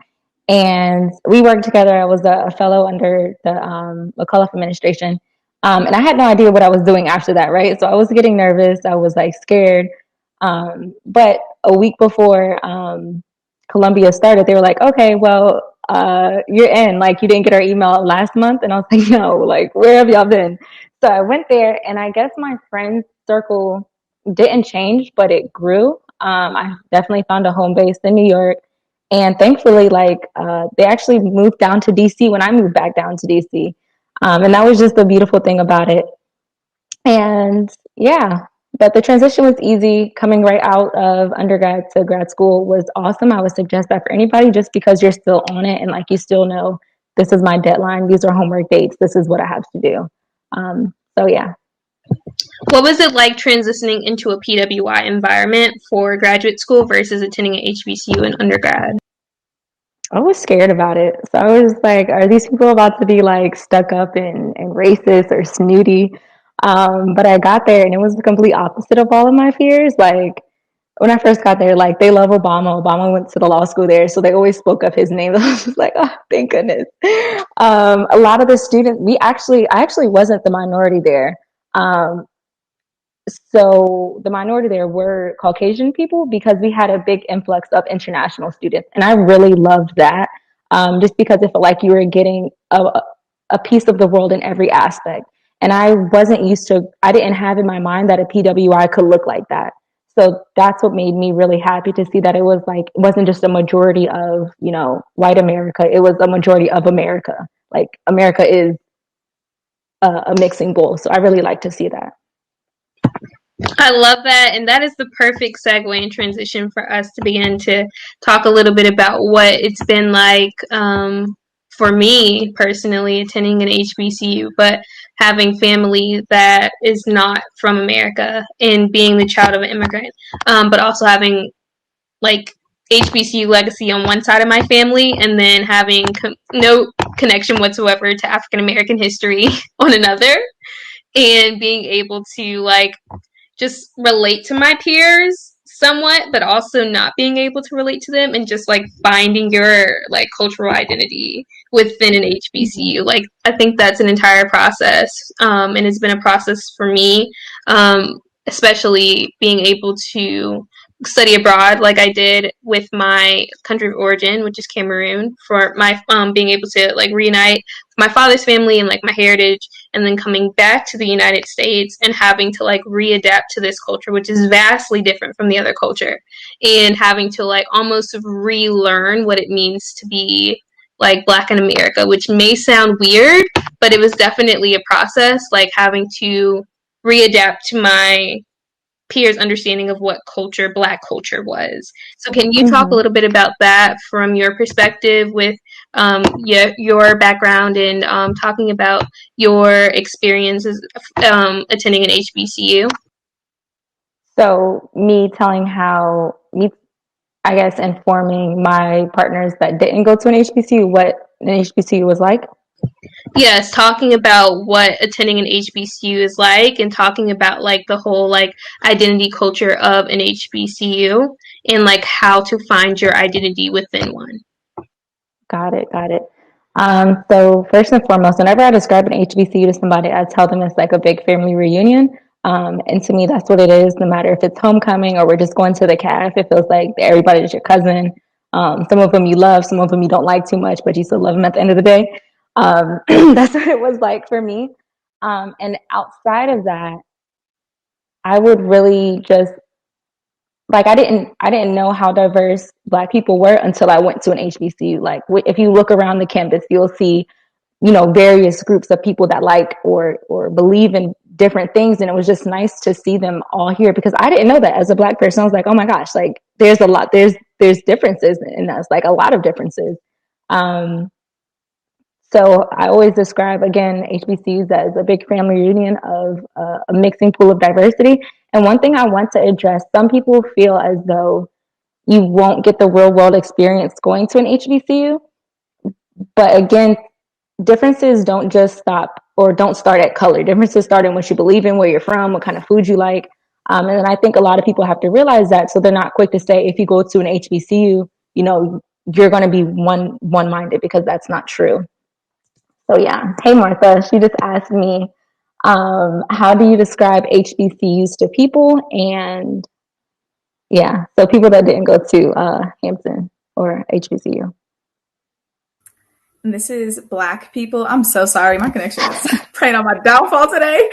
and we worked together. I was a fellow under the McCullough administration, and I had no idea what I was doing after that, right? So I was getting nervous. I was like scared. But a week before Columbia started, they were like, "Okay, well, you're in. Like, you didn't get our email last month," and I was like, "No, like, where have y'all been?" So I went there, and I guess my friend circle didn't change, but it grew. I definitely found a home base in New York, and thankfully, like, they actually moved down to DC when I moved back down to DC, and that was just the beautiful thing about it. And yeah, but the transition was easy. Coming right out of undergrad to grad school was awesome. I would suggest that for anybody, just because you're still on it and like you still know this is my deadline, these are homework dates, this is what I have to do. So yeah. What was it like transitioning into a PWI environment for graduate school versus attending an HBCU in undergrad? I was scared about it. So I was like, are these people about to be like stuck up and racist or snooty? But I got there and it was the complete opposite of all of my fears. Like when I first got there, like they love Obama. Obama went to the law school there, so they always spoke of his name. I was just like, oh, thank goodness. A lot of the students, I actually wasn't the minority there. Um, so the minority there were Caucasian people because we had a big influx of international students, and I really loved that. Just because it felt like you were getting a piece of the world in every aspect. And I didn't have in my mind that a PWI could look like that. So that's what made me really happy to see that it wasn't just a majority of, white America. It was a majority of America. Like America is a mixing bowl. So I really like to see that. I love that, and that is the perfect segue and transition for us to begin to talk a little bit about what it's been like for me personally attending an HBCU, but having family that is not from America and being the child of an immigrant, but also having like HBCU legacy on one side of my family and then having no connection whatsoever to African American history on another, and being able to like just relate to my peers somewhat, but also not being able to relate to them, and just like finding your like cultural identity within an HBCU. Like I think that's an entire process, and it's been a process for me, especially being able to study abroad like I did with my country of origin, which is Cameroon, for my being able to like reunite with my father's family and like my heritage, and then coming back to the United States and having to like readapt to this culture, which is vastly different from the other culture, and having to like almost relearn what it means to be like Black in America, which may sound weird, but it was definitely a process, like having to readapt to my peers' understanding of what Black culture was. So can you talk a little bit about that from your perspective with your background and talking about your experiences attending an HBCU? So I guess, informing my partners that didn't go to an HBCU what an HBCU was like. Yes, talking about what attending an HBCU is like, and talking about like the whole like identity culture of an HBCU, and like how to find your identity within one. Got it. So first and foremost, whenever I describe an HBCU to somebody, I tell them it's like a big family reunion. And to me, that's what it is. No matter if it's homecoming or we're just going to the calf, it feels like everybody's your cousin. Some of them you love, some of them you don't like too much, but you still love them at the end of the day. That's what it was like for me. And outside of that, I would really just like I didn't know how diverse Black people were until I went to an HBCU. Like if you look around the campus, you'll see various groups of people that like or believe in different things, and it was just nice to see them all here because I didn't know that as a Black person. I was like, oh my gosh, like there's differences in us, like a lot of differences. So I always describe, again, HBCUs as a big family reunion of a mixing pool of diversity. And one thing I want to address, some people feel as though you won't get the real world experience going to an HBCU. But again, differences don't start at color. Differences start in what you believe in, where you're from, what kind of food you like. And I think a lot of people have to realize that, so they're not quick to say, if you go to an HBCU, you're going to be one-minded, because that's not true. So yeah. Hey, Martha, she just asked me, how do you describe HBCUs to people? And yeah, so people that didn't go to Hampton or HBCU. And this is Black people. I'm so sorry. My connection is praying on my downfall today.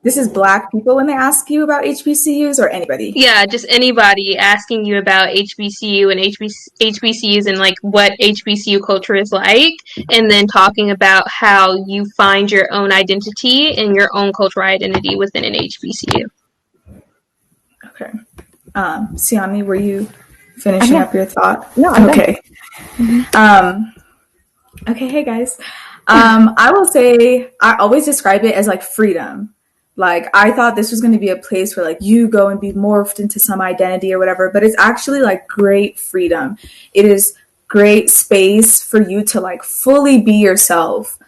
This is Black people when they ask you about HBCUs, or anybody? Yeah, just anybody asking you about HBCU and HBCUs and like what HBCU culture is like, and then talking about how you find your own identity and your own cultural identity within an HBCU. Okay. Siani, were you finishing up your thought? No, I'm okay. Okay, hey guys. I will say I always describe it as like freedom. Like I thought this was going to be a place where like you go and be morphed into some identity or whatever, but it's actually like great freedom. It is great space for you to like fully be yourself.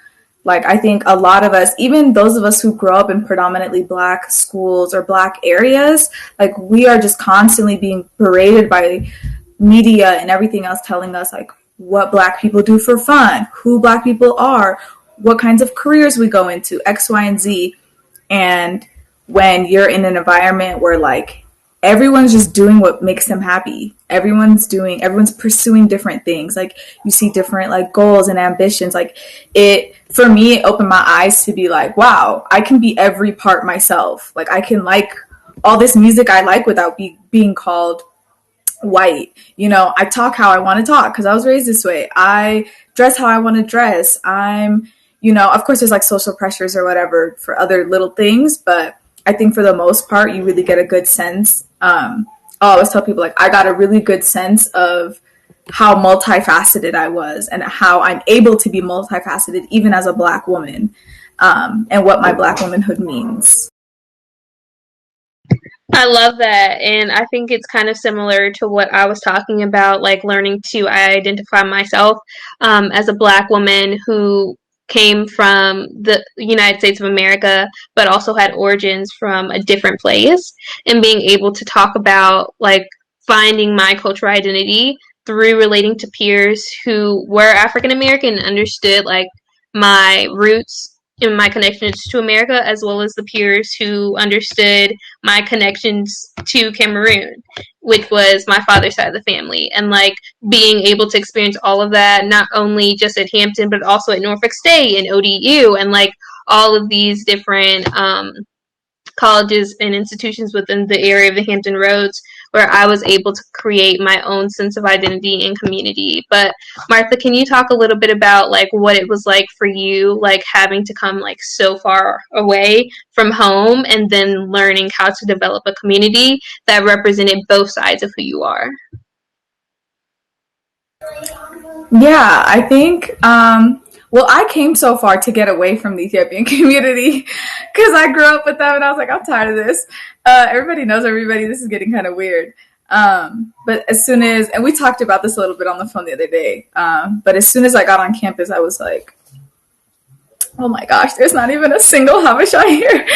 Like, I think a lot of us, even those of us who grow up in predominantly Black schools or Black areas, like, we are just constantly being berated by media and everything else telling us, like, what Black people do for fun, who Black people are, what kinds of careers we go into, X, Y, and Z. And when you're in an environment where, like, everyone's just doing what makes them happy, everyone's pursuing different things, like, you see different, like, goals and ambitions, like, for me, it opened my eyes to be like, wow, I can be every part myself. Like, I can like all this music I like without being called white. I talk how I want to talk because I was raised this way. I dress how I want to dress. Of course there's like social pressures or whatever for other little things, but I think for the most part, you really get a good sense. I always tell people, like, I got a really good sense of how multifaceted I was and how I'm able to be multifaceted even as a Black woman, and what my Black womanhood means. I love that. And I think it's kind of similar to what I was talking about, like learning to identify myself as a Black woman who came from the United States of America, but also had origins from a different place, and being able to talk about like finding my cultural identity through relating to peers who were African American and understood like my roots and my connections to America, as well as the peers who understood my connections to Cameroon, which was my father's side of the family. And like being able to experience all of that, not only just at Hampton, but also at Norfolk State and ODU and like all of these different colleges and institutions within the area of the Hampton Roads, where I was able to create my own sense of identity and community. But Martha, can you talk a little bit about like what it was like for you, like having to come like so far away from home and then learning how to develop a community that represented both sides of who you are? Yeah, I think, well, I came so far to get away from the Ethiopian community because I grew up with them and I was like, I'm tired of this. Everybody knows everybody. This is getting kind of weird. But as soon as, and we talked about this a little bit on the phone the other day, but as soon as I got on campus, I was like, oh my gosh, there's not even a single Habesha here.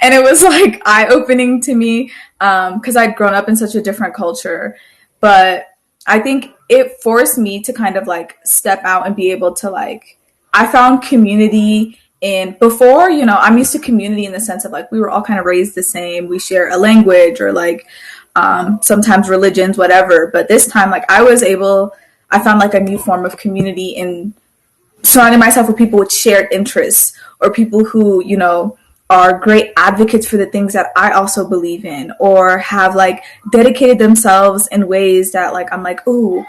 And it was like eye-opening to me because I'd grown up in such a different culture. But I think it forced me to kind of like step out and be able to like, I found community in before, I'm used to community in the sense of like, we were all kind of raised the same. We share a language or like sometimes religions, whatever. But this time, like I found like a new form of community in surrounding myself with people with shared interests or people who, are great advocates for the things that I also believe in or have like dedicated themselves in ways that like, I'm like, ooh,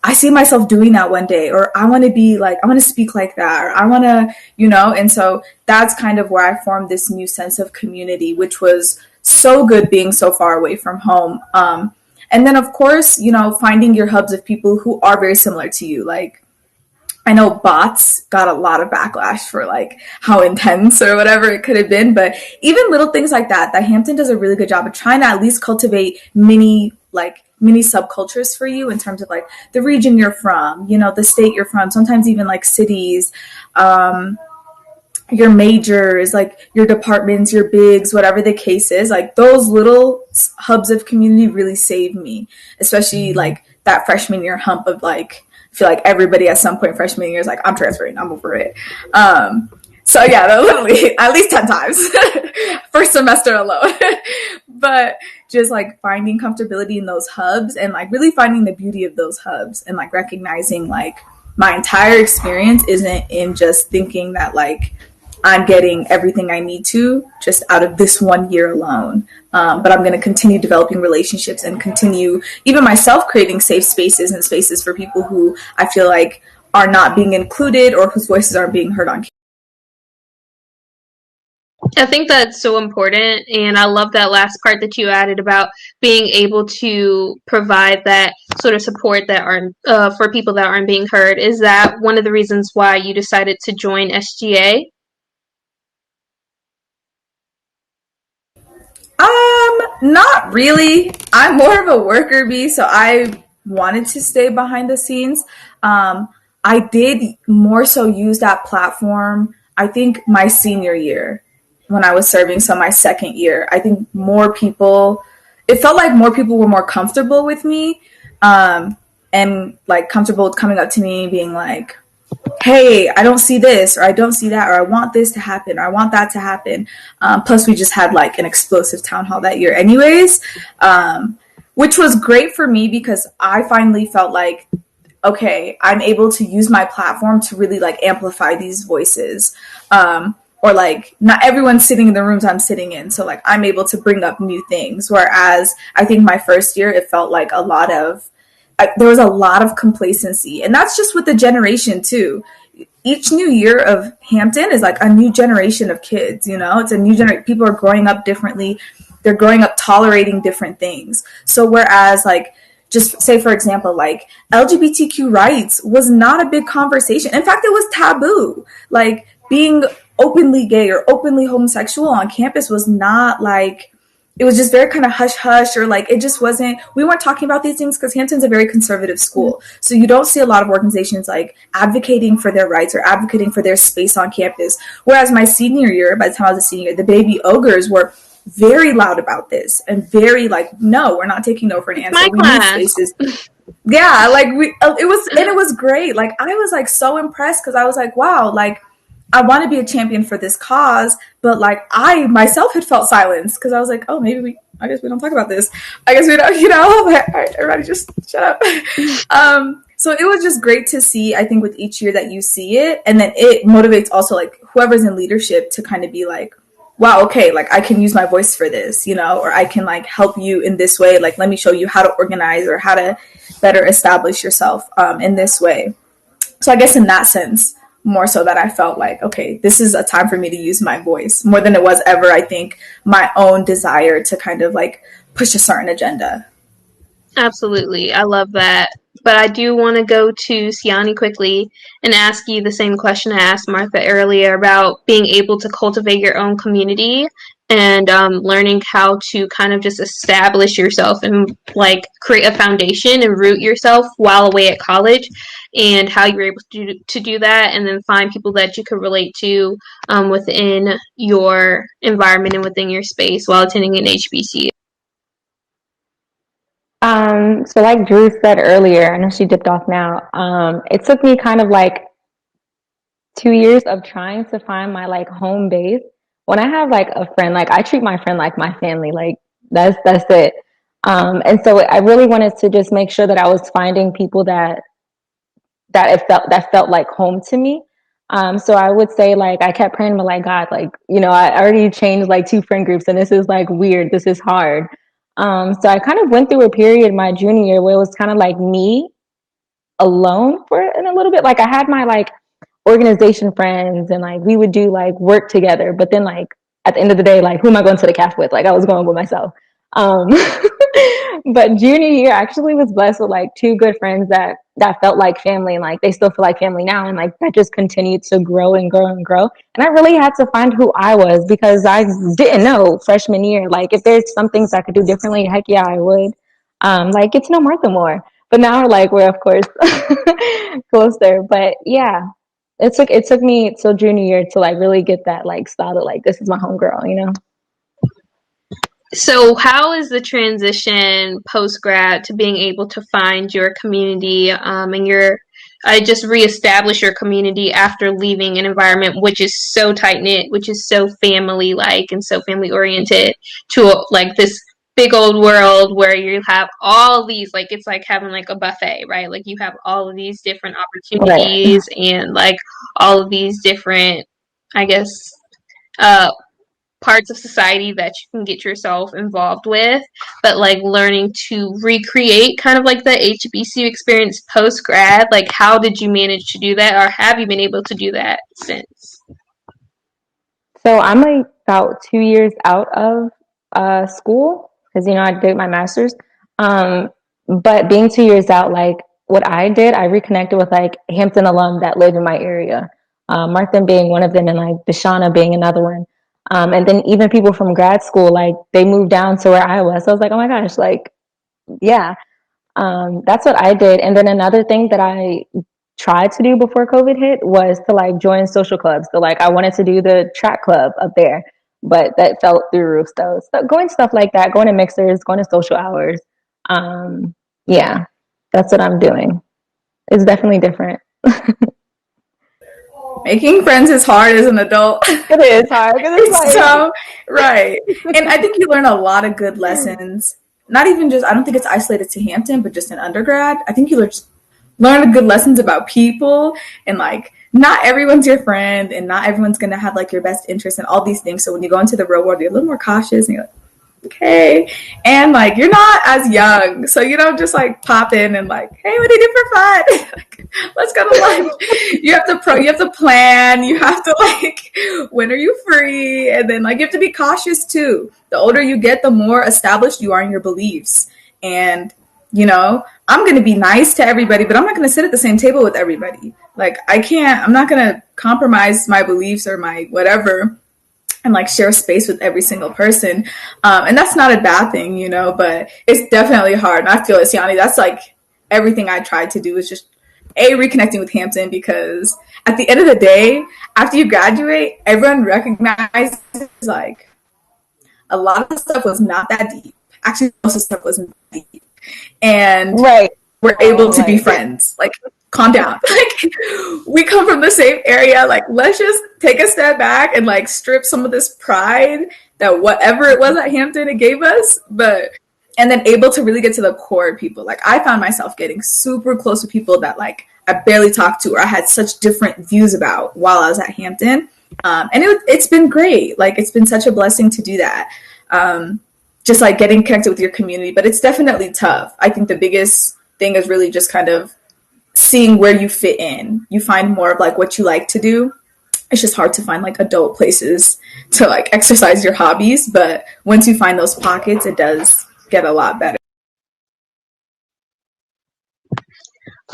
I see myself doing that one day, or I want to be like, I want to speak like that, or I want to, and so that's kind of where I formed this new sense of community, which was so good being so far away from home. And then of course, finding your hubs of people who are very similar to you, like, I know bots got a lot of backlash for like how intense or whatever it could have been, but even little things like that Hampton does a really good job of trying to at least cultivate mini subcultures for you in terms of like the region you're from, the state you're from, sometimes even like cities, your majors, like your departments, your bigs, whatever the case is, like those little hubs of community really saved me, especially like that freshman year hump of like, I feel like everybody at some point freshman year is like, I'm transferring, I'm over it. So yeah, literally at least 10 times first semester alone. But just like finding comfortability in those hubs and like really finding the beauty of those hubs and like recognizing like my entire experience isn't in just thinking that like I'm getting everything I need to just out of this 1 year alone. But I'm going to continue developing relationships and continue even myself creating safe spaces and spaces for people who I feel like are not being included or whose voices aren't being heard on campus. I think that's so important, and I love that last part that you added about being able to provide that sort of support that are for people that aren't being heard. Is that one of the reasons why you decided to join SGA? Not really. I'm more of a worker bee, so I wanted to stay behind the scenes. I did more so use that platform I think my senior year when I was serving, so my second year, I think it felt like more people were more comfortable with me, and like comfortable with coming up to me being like, hey, I don't see this, or I don't see that, or I want this to happen, or I want that to happen. Plus, we just had like an explosive town hall that year, anyways, which was great for me because I finally felt like, okay, I'm able to use my platform to really like amplify these voices. Or like not everyone's sitting in the rooms I'm sitting in. So like I'm able to bring up new things. Whereas I think my first year, it felt like there was a lot of complacency. And that's just with the generation too. Each new year of Hampton is like a new generation of kids, you know, it's a new generation. People are growing up differently. They're growing up tolerating different things. So whereas like, just say, for example, like LGBTQ rights was not a big conversation. In fact, it was taboo. Like being openly gay or openly homosexual on campus was not like, it was just very kind of hush hush, or like it just wasn't, we weren't talking about these things because Hampton's a very conservative school. So you don't see a lot of organizations like advocating for their rights or advocating for their space on campus. Whereas my senior year, by the time I was a senior, the baby ogres were very loud about this and very like, no, we're not taking no for an answer. We need spaces. Yeah, like it was great. Like I was like so impressed because I was like, wow, like I want to be a champion for this cause, but like I myself had felt silenced because I was like, oh, I guess we don't talk about this. I guess we don't, you know, like, all right, everybody just shut up. So it was just great to see, I think with each year that you see it, and then it motivates also like whoever's in leadership to kind of be like, wow, okay, like I can use my voice for this, you know, or I can like help you in this way. Like, let me show you how to organize or how to better establish yourself in this way. So I guess in that sense, more so that I felt like, okay, this is a time for me to use my voice more than it was ever, I think, my own desire to kind of like push a certain agenda. Absolutely. I love that. But I do want to go to Siani quickly and ask you the same question I asked Martha earlier about being able to cultivate your own community and learning how to kind of just establish yourself and like create a foundation and root yourself while away at college, and how you were able to do that, and then find people that you could relate to within your environment and within your space while attending an HBCU. So like Drew said earlier, I know she dipped off now. It took me kind of like 2 years of trying to find my like home base. When I have like a friend, like I treat my friend like my family, like that's it. And so I really wanted to just make sure that I was finding people that felt like home to me. So I would say like I kept praying to like God, like, you know, I already changed like 2 friend groups and this is like weird, this is hard. So I kind of went through a period my junior year where it was kind of like me alone for in a little bit. Like I had my like organization friends and like we would do like work together, but then like at the end of the day, like who am I going to the calf with? Like I was going with myself. Um, but junior year actually was blessed with like 2 good friends that felt like family, and like they still feel like family now, and like that just continued to grow and grow and grow. And I really had to find who I was because I didn't know freshman year. Like if there's some things I could do differently, heck yeah, I would. Like get to know Martha more. But now like we're of course closer. But yeah, it took me till junior year to like really get that like style of like this is my homegirl, you know. So how is the transition post-grad to being able to find your community and just reestablish your community after leaving an environment which is so tight-knit, which is so family-like and so family-oriented, to like this big old world where you have all these, like it's like having like a buffet, right? Like you have all of these different opportunities and like all of these different, I guess, parts of society that you can get yourself involved with, but like learning to recreate kind of like the HBCU experience post grad. Like, how did you manage to do that, or have you been able to do that since? So I'm like about 2 years out of school because you know I did my master's. But being 2 years out, like what I did, I reconnected with like Hampton alum that live in my area. Martha being one of them, and like Deshauna being another one. And then even people from grad school, like they moved down to where I was. So I was like, oh my gosh, like, yeah, that's what I did. And then another thing that I tried to do before COVID hit was to like join social clubs. So like I wanted to do the track club up there, but that fell through roof. So going to stuff like that, going to mixers, going to social hours. Yeah, that's what I'm doing. It's definitely different. Making friends is hard as an adult. It is hard because it's like So right, and I think you learn a lot of good lessons. Not even just, I don't think it's isolated to Hampton, but just in undergrad. I think you learn good lessons about people, and like not everyone's your friend, and not everyone's gonna have like your best interest in all these things. So when you go into the real world, you're a little more cautious, and you're like, okay, and like you're not as young, so you don't just like pop in and like, hey, what do you do for fun? Like, let's go to lunch. You have to plan, you have to like, when are you free? And then like you have to be cautious too. The older you get, the more established you are in your beliefs. And I'm going to be nice to everybody, but I'm not going to sit at the same table with everybody. Like I'm not going to compromise my beliefs or my whatever and like share space with every single person. And that's not a bad thing, but it's definitely hard. And I feel it, Siani, that's like everything I tried to do is just reconnecting with Hampton, because at the end of the day, after you graduate, everyone recognizes like a lot of the stuff was not that deep. Actually, most of the stuff wasn't deep. And we're able to be friends. Like, calm down. Like, we come from the same area. Like, let's just take a step back and like strip some of this pride that whatever it was at Hampton it gave us, and then able to really get to the core of people. Like, I found myself getting super close to people that like I barely talked to, or I had such different views about while I was at Hampton. And it's been great. Like, it's been such a blessing to do that. Just like getting connected with your community, but it's definitely tough. I think the biggest thing is really just kind of seeing where you fit in. You find more of like what you like to do. It's just hard to find like adult places to like exercise your hobbies, but once you find those pockets, it does get a lot better.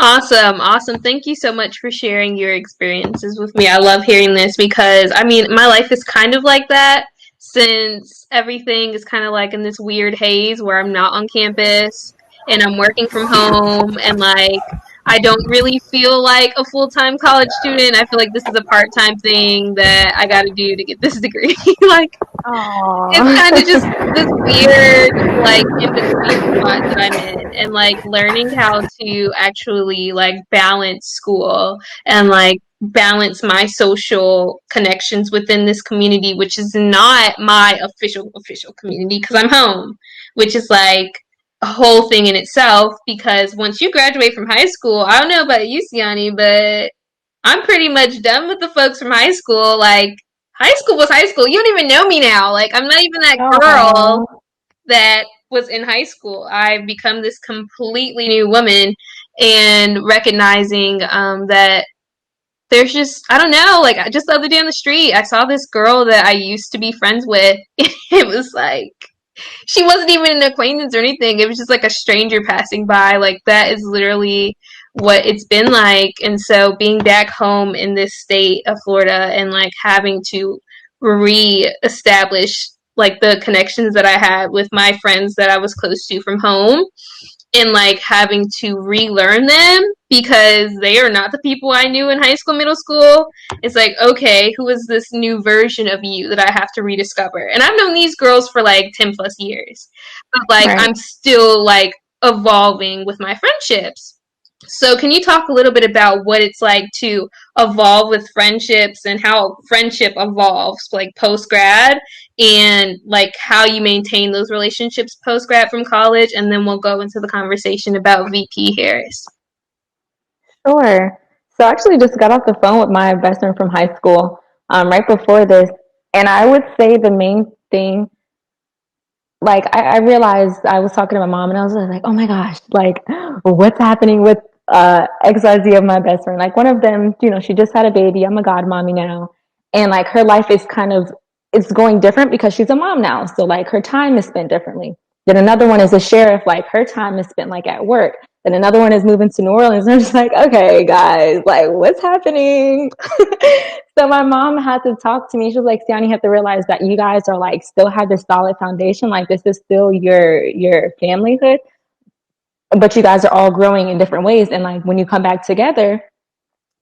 Awesome. Thank you so much for sharing your experiences with me. I love hearing this because, I mean, my life is kind of like that, since everything is kind of like in this weird haze where I'm not on campus and I'm working from home, and like I don't really feel like a full-time college student. I feel like this is a part-time thing that I got to do to get this degree. Like, it's kind of just this weird, like, in-between spot that I'm in, and like learning how to actually like balance school and like balance my social connections within this community, which is not my official community because I'm home, which is like a whole thing in itself. Because once you graduate from high school, I don't know about you, Siani, but I'm pretty much done with the folks from high school. Like, high school was high school. You don't even know me now. Like, I'm not even that girl that was in high school. I've become this completely new woman, and recognizing that there's just, I don't know, like, just the other day on the street, I saw this girl that I used to be friends with. It was like, she wasn't even an acquaintance or anything. It was just like a stranger passing by. Like, that is literally what it's been like. And so being back home in this state of Florida and like having to re-establish like the connections that I had with my friends that I was close to from home, and like having to relearn them because they are not the people I knew in high school, middle school. It's like, okay, who is this new version of you that I have to rediscover? And I've known these girls for like 10 plus years, but like I'm still like evolving with my friendships. So can you talk a little bit about what it's like to evolve with friendships and how friendship evolves like post-grad, and like how you maintain those relationships post-grad from college? And then we'll go into the conversation about VP Harris. Sure. So I actually just got off the phone with my best friend from high school right before this. And I would say the main thing, like I realized, I was talking to my mom and I was like, oh my gosh, like what's happening with XYZ of my best friend? Like, one of them, she just had a baby. I'm a godmommy now. And like her life is it's going different because she's a mom now. So like her time is spent differently. Then another one is a sheriff. Like, her time is spent like at work. Then another one is moving to New Orleans. And I'm just like, okay, guys, like what's happening? So my mom had to talk to me. She was like, Siani, you have to realize that you guys are like still have this solid foundation. Like, this is still your familyhood, but you guys are all growing in different ways. And like when you come back together,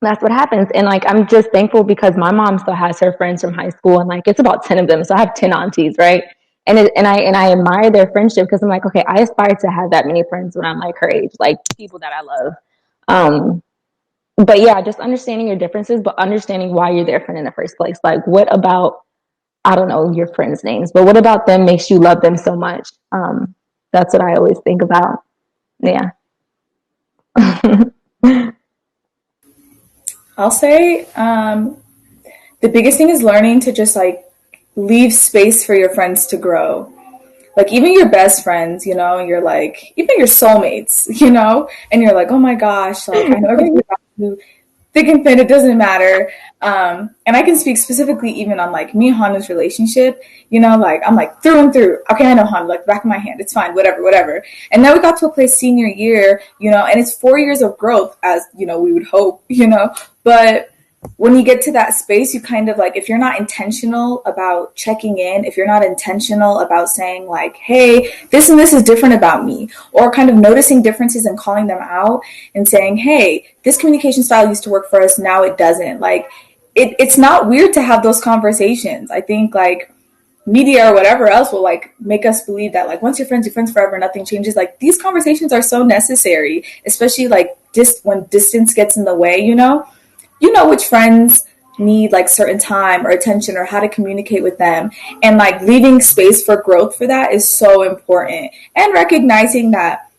that's what happens. And like, I'm just thankful because my mom still has her friends from high school, and like, it's about 10 of them. So I have 10 aunties, right? And I admire their friendship because I'm like, okay, I aspire to have that many friends when I'm like her age, like people that I love. But yeah, just understanding your differences, but understanding why you're their friend in the first place. Like, what about, I don't know your friends' names, but what about them makes you love them so much? That's what I always think about. Yeah. I'll say the biggest thing is learning to just like leave space for your friends to grow. Like even your best friends, you know, you're like, even your soulmates, you know, and you're like, oh my gosh, like I know everything about you, thick and thin, it doesn't matter. And I can speak specifically even on like me and Hana's relationship, you know, like I'm like through and through. Okay, I know Hana, like back of my hand, it's fine, whatever, whatever. And then we got to a place senior year, you know, and it's 4 years of growth as, you know, we would hope, you know, but when you get to that space, you kind of like, if you're not intentional about checking in, if you're not intentional about saying like, hey, this and this is different about me, or kind of noticing differences and calling them out and saying, hey, this communication style used to work for us, now it doesn't. Like, it's not weird to have those conversations. I think like media or whatever else will like make us believe that like once you're friends forever, nothing changes. Like these conversations are so necessary, especially like when distance gets in the way, you know which friends need like certain time or attention or how to communicate with them, and like leaving space for growth for that is so important, and recognizing that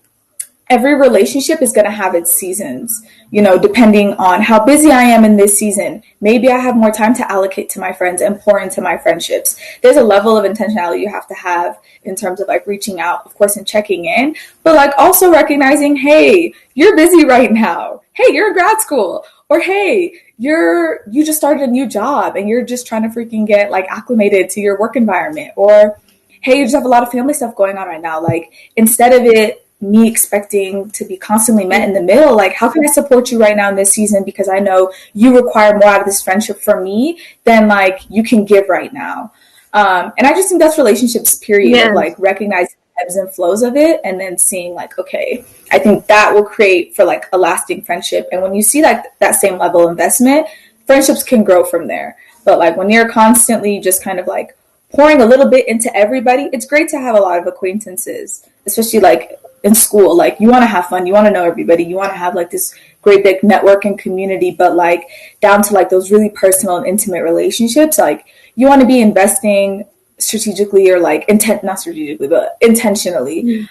every relationship is going to have its seasons, you know, depending on how busy I am in this season. Maybe I have more time to allocate to my friends and pour into my friendships. There's a level of intentionality you have to have in terms of like reaching out, of course, and checking in, but like also recognizing, hey, you're busy right now. Hey, you're in grad school. Or hey, you just started a new job and you're just trying to freaking get like acclimated to your work environment. Or hey, you just have a lot of family stuff going on right now. Like instead of it me expecting to be constantly met in the middle, like how can I support you right now in this season, because I know you require more out of this friendship from me than like you can give right now. And I just think that's relationships period, of like recognizing ebbs and flows of it, and then seeing like, okay, I think that will create for like a lasting friendship. And when you see like that same level of investment, friendships can grow from there. But like when you're constantly just kind of like pouring a little bit into everybody, it's great to have a lot of acquaintances, especially like in school. Like you want to have fun, you want to know everybody, you want to have like this great big network and community, but like down to like those really personal and intimate relationships, like you want to be investing strategically, or like not strategically but intentionally,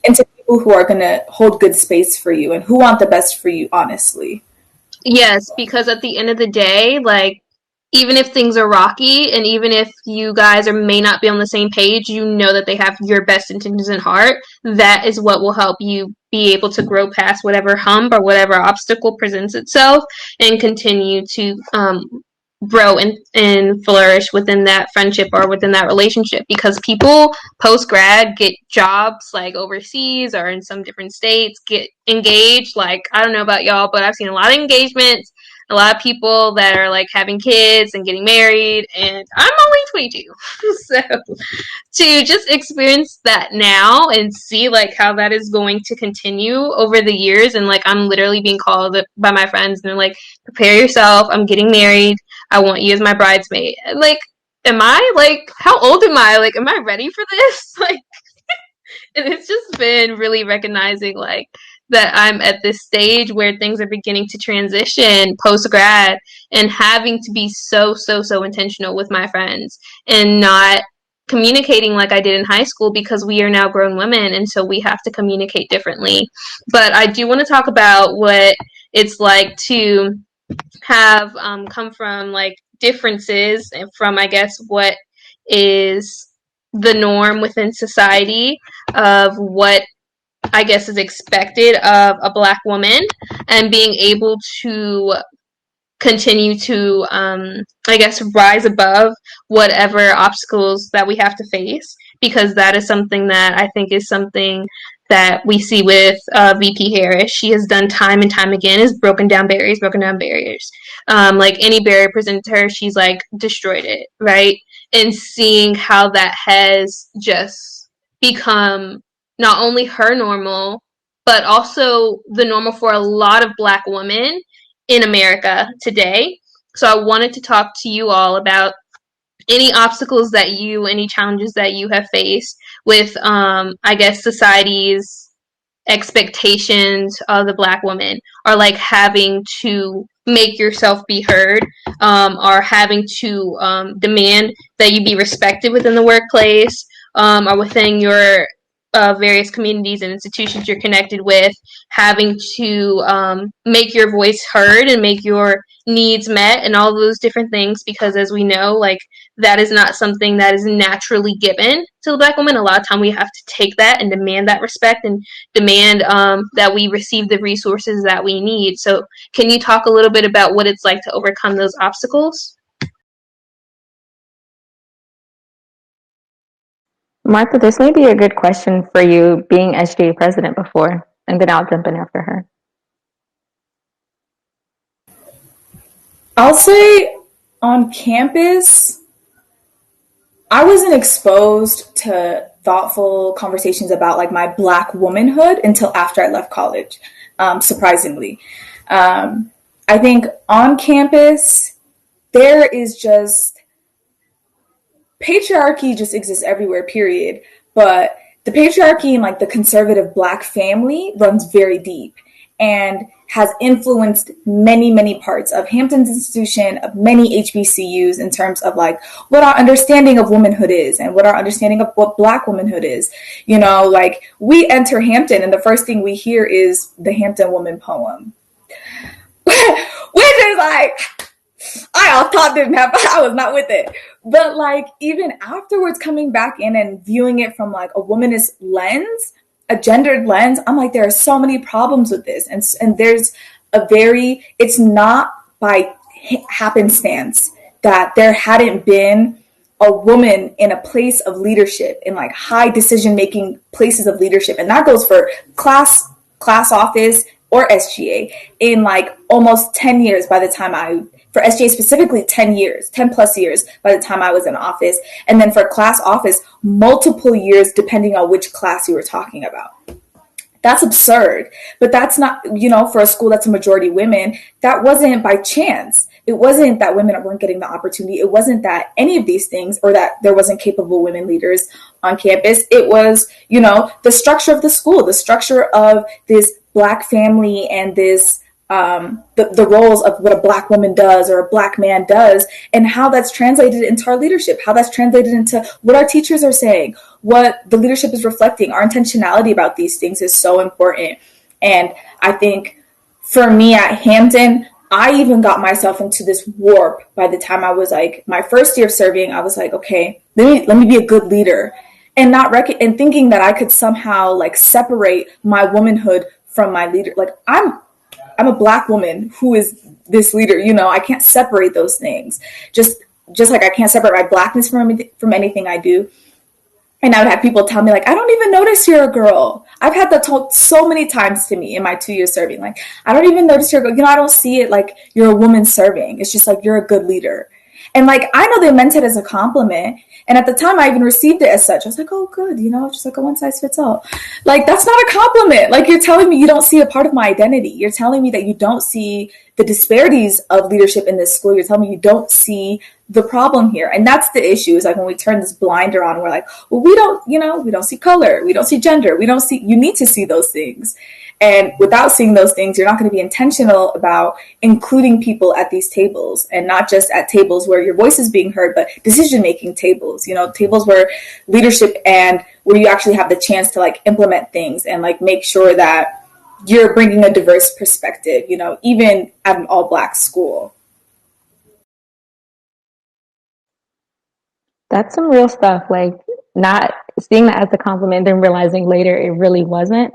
into people who are going to hold good space for you and who want the best for you, honestly. Yes, because at the end of the day, like, even if things are rocky and even if you guys may not be on the same page, you know that they have your best intentions in heart. That is what will help you be able to grow past whatever hump or whatever obstacle presents itself and continue to grow and flourish within that friendship or within that relationship, because people post grad get jobs like overseas or in some different states, get engaged. Like, I don't know about y'all, but I've seen a lot of engagements, a lot of people that are like having kids and getting married, and I'm only 22. So to just experience that now and see like how that is going to continue over the years, and like I'm literally being called by my friends and they're like, prepare yourself, I'm getting married, I want you as my bridesmaid. Like, am I like, how old am I? Like, am I ready for this? Like, and it's just been really recognizing like that I'm at this stage where things are beginning to transition post grad, and having to be so intentional with my friends and not communicating like I did in high school, because we are now grown women and so we have to communicate differently. But I do want to talk about what it's like to have come from like differences from, I guess, what is the norm within society of what I guess is expected of a Black woman, and being able to continue to, I guess, rise above whatever obstacles that we have to face, because that is something that I think is something that we see with VP Harris. She has done time and time again, is broken down barriers. Like any barrier presented to her, she's like destroyed it, right? And seeing how that has just become not only her normal, but also the normal for a lot of Black women, in America today. So I wanted to talk to you all about any obstacles that any challenges that you have faced with, I guess, society's expectations of the Black woman, or like having to make yourself be heard, or having to demand that you be respected within the workplace, or within your various communities and institutions you're connected with, having to make your voice heard and make your needs met and all those different things, because as we know, like, that is not something that is naturally given to the Black woman. A lot of time we have to take that and demand that respect and demand that we receive the resources that we need. So can you talk a little bit about what it's like to overcome those obstacles? Martha, this may be a good question for you, being SGA president before, and then I'll jump in after her. I'll say on campus, I wasn't exposed to thoughtful conversations about like my Black womanhood until after I left college, surprisingly. I think on campus, there is just patriarchy just exists everywhere, period. But the patriarchy in like the conservative Black family runs very deep and has influenced many, many parts of Hampton's institution, of many HBCUs, in terms of like what our understanding of womanhood is and what our understanding of what Black womanhood is. You know, like we enter Hampton and the first thing we hear is the Hampton Woman poem, which is like, I all thought didn't happen. I was not with it. But like even afterwards coming back in and viewing it from like a womanist lens, a gendered lens, I'm like, there are so many problems with this. And there's it's not by happenstance that there hadn't been a woman in a place of leadership, in like high decision-making places of leadership. And that goes for class office or SGA in like almost 10 years by the time for SGA specifically, 10 plus years by the time I was in office. And then for class office, multiple years, depending on which class you were talking about. That's absurd. But that's not, for a school that's a majority women, that wasn't by chance. It wasn't that women weren't getting the opportunity. It wasn't that any of these things, or that there wasn't capable women leaders on campus. It was, the structure of the school, the structure of this Black family, and this the roles of what a Black woman does or a Black man does, and how that's translated into our leadership, how that's translated into what our teachers are saying, what the leadership is reflecting. Our intentionality about these things is so important. And I think for me at Hampton, I even got myself into this warp by the time I was like my first year of serving. I was like, okay, let me be a good leader, and and thinking that I could somehow like separate my womanhood from my leader. Like I'm a Black woman who is this leader. I can't separate those things. Just like I can't separate my Blackness from anything I do. And I would have people tell me like, I don't even notice you're a girl. I've had that told so many times to me in my 2 years serving. Like, I don't even notice you're a girl. I don't see it like you're a woman serving. It's just like, you're a good leader. And like, I know they meant it as a compliment. And at the time I even received it as such. I was like, oh, good. Just like a one size fits all. Like, that's not a compliment. Like, you're telling me you don't see a part of my identity. You're telling me that you don't see the disparities of leadership in this school. You're telling me you don't see the problem here. And that's the issue, is like when we turn this blinder on, we're like, well, we don't see color. We don't see gender. You need to see those things. And without seeing those things, you're not going to be intentional about including people at these tables, and not just at tables where your voice is being heard, but decision-making tables, tables where leadership and where you actually have the chance to like implement things and like make sure that you're bringing a diverse perspective, even at an all-Black school. That's some real stuff, like not seeing that as a compliment, then realizing later it really wasn't.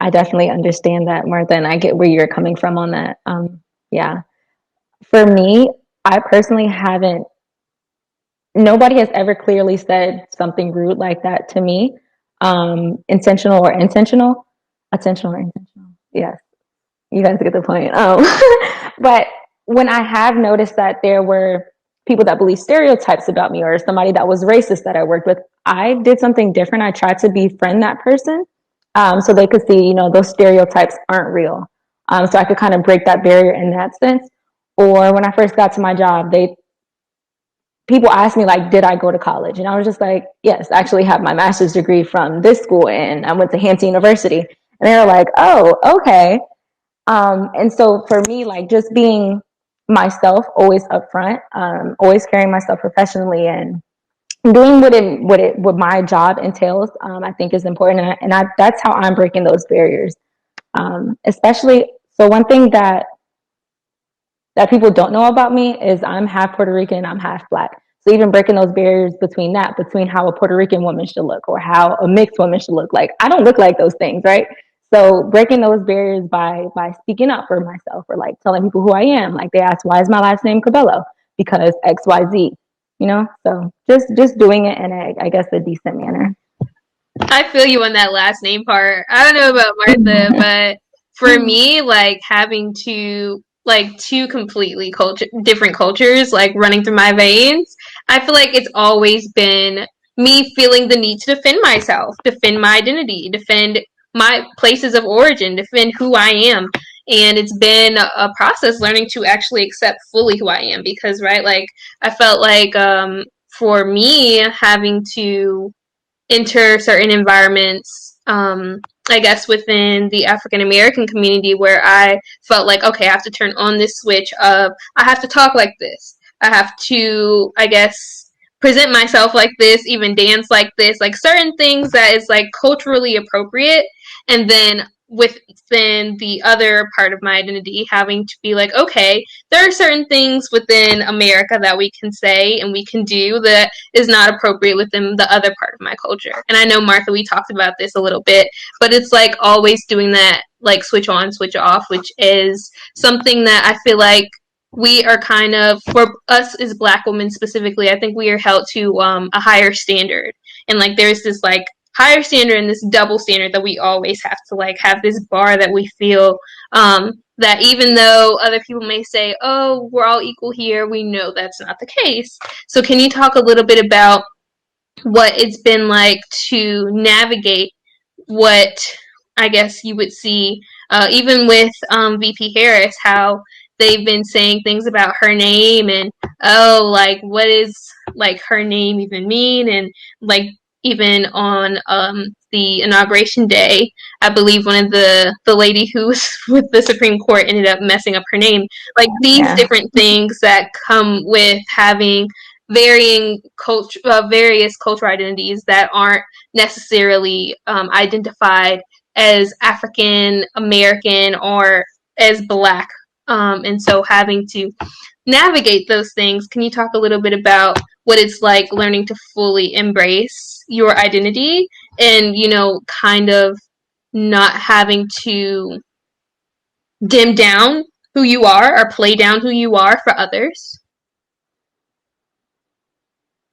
I definitely understand that, Martha, and I get where you're coming from on that. Yeah. For me, I personally haven't, nobody has ever clearly said something rude like that to me. Intentional or intentional. Yes. You guys get the point. But when I have noticed that there were people that believe stereotypes about me, or somebody that was racist that I worked with, I did something different. I tried to befriend that person. So they could see, those stereotypes aren't real. So I could kind of break that barrier in that sense. Or when I first got to my job, people asked me, like, did I go to college? And I was just like, yes, I actually have my master's degree from this school, and I went to Hampton University. And they were like, oh, okay. And so for me, like, just being myself, always upfront, always carrying myself professionally and doing what my job entails, I think is important. And that's how I'm breaking those barriers. Especially, so one thing that people don't know about me is I'm half Puerto Rican and I'm half Black. So even breaking those barriers between how a Puerto Rican woman should look or how a mixed woman should look, like, I don't look like those things, right? So breaking those barriers by speaking up for myself, or like telling people who I am. Like, they ask, why is my last name Cabello? Because XYZ, you know? So just doing it in I guess, a decent manner. I feel you on that last name part. I don't know about Martha, but for me, like, having to, like, two completely different cultures, like, running through my veins, I feel like it's always been me feeling the need to defend myself, defend my identity, defend my places of origin, defend who I am. And it's been a process learning to actually accept fully who I am, because, right, like, I felt like for me, having to enter certain environments, I guess within the African American community, where I felt like, okay, I have to turn on this switch of, I have to talk like this. I have to, I guess, present myself like this, even dance like this, like certain things that is like culturally appropriate. And then within the other part of my identity, having to be like, okay, there are certain things within America that we can say and we can do that is not appropriate within the other part of my culture. And I know, Martha, we talked about this a little bit, but it's like always doing that, like, switch on, switch off, which is something that I feel like we are kind of, for us as Black women specifically, I think we are held to a higher standard. And like, there's this like higher standard and this double standard that we always have to like have this bar that we feel that even though other people may say, oh, we're all equal here, we know that's not the case. So can you talk a little bit about what it's been like to navigate what I guess you would see, even with VP Harris, how they've been saying things about her name and, oh, like, what is, like, her name even mean? And, like, even on the inauguration day, I believe one of the lady who was with the Supreme Court ended up messing up her name. Like, these different things that come with having various cultural identities that aren't necessarily identified as African American or as Black. And so having to navigate those things, can you talk a little bit about what it's like learning to fully embrace your identity and, you know, kind of not having to dim down who you are or play down who you are for others?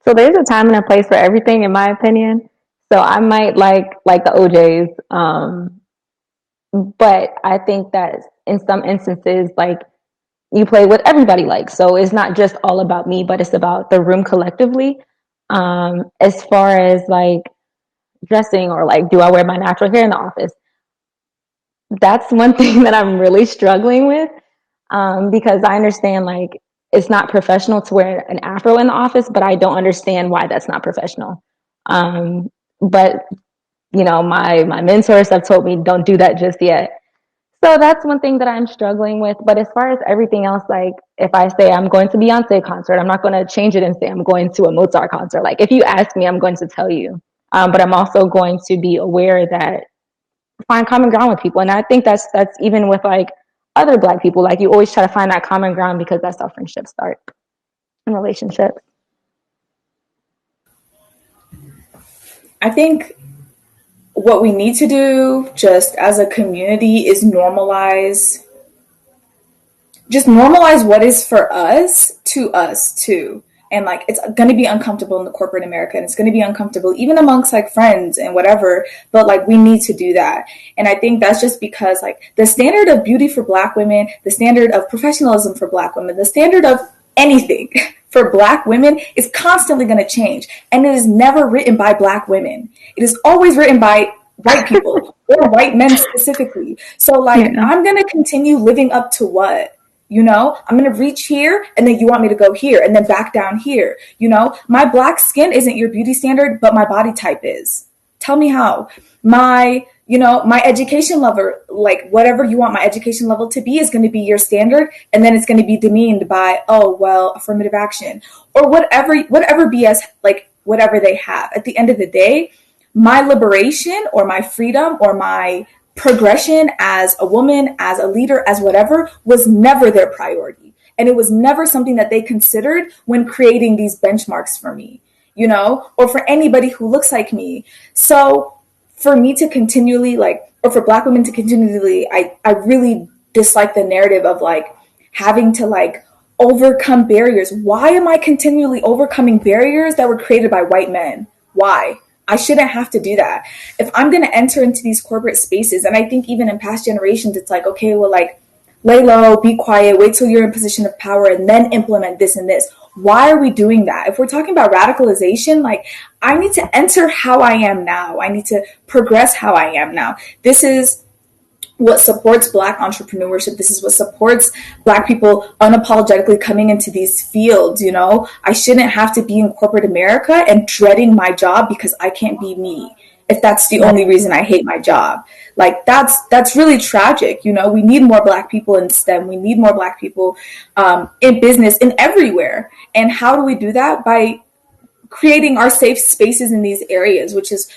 So there's a time and a place for everything, in my opinion. So I might like the OJs, but I think that in some instances, like, you play what everybody likes. So it's not just all about me, but it's about the room collectively. As far as like dressing, or like, do I wear my natural hair in the office? That's one thing that I'm really struggling with, because I understand, like, it's not professional to wear an afro in the office, but I don't understand why that's not professional. But you know, my mentors have told me, don't do that just yet. So that's one thing that I'm struggling with. But as far as everything else, like, if I say I'm going to a Beyonce concert, I'm not going to change it and say I'm going to a Mozart concert. Like, if you ask me, I'm going to tell you. But I'm also going to be aware that find common ground with people. And I think that's even with like other Black people. Like, you always try to find that common ground, because that's how friendships start and relationships. I think what we need to do just as a community is normalize what is for us too. And like, it's going to be uncomfortable in the corporate America, and it's going to be uncomfortable even amongst like friends and whatever, but like, we need to do that. And I think that's just because like the standard of beauty for Black women, the standard of professionalism for Black women, the standard of anything for Black women is constantly going to change. And it is never written by Black women. It is always written by white people or white men specifically. So like, Yeah. I'm going to continue living up to what? You know, I'm going to reach here and then you want me to go here and then back down here. You know, my black skin isn't your beauty standard, but my body type is. Tell me how. My education level, like whatever you want my education level to be is going to be your standard. And then it's going to be demeaned by, oh, well, affirmative action or whatever BS, like whatever they have. At the end of the day, my liberation or my freedom or my progression as a woman, as a leader, as whatever was never their priority. And it was never something that they considered when creating these benchmarks for me, you know, or for anybody who looks like me. So for me to continually or for black women to continually, I really dislike the narrative of like having to like overcome barriers. Why am I continually overcoming barriers that were created by white men? Why? I shouldn't have to do that. If I'm going to enter into these corporate spaces, and I think even in past generations, it's like, okay, well, like, lay low, be quiet, wait till you're in a position of power, and then implement this and this. Why are we doing that? If we're talking about radicalization, like, I need to enter how I am now. I need to progress how I am now. This is what supports Black entrepreneurship. This is what supports Black people unapologetically coming into these fields. You know, I shouldn't have to be in corporate America and dreading my job because I can't be me. If that's the only reason I hate my job, like that's really tragic. You know, we need more Black people in STEM. We need more Black people in business, in everywhere. And how do we do that? By creating our safe spaces in these areas, which is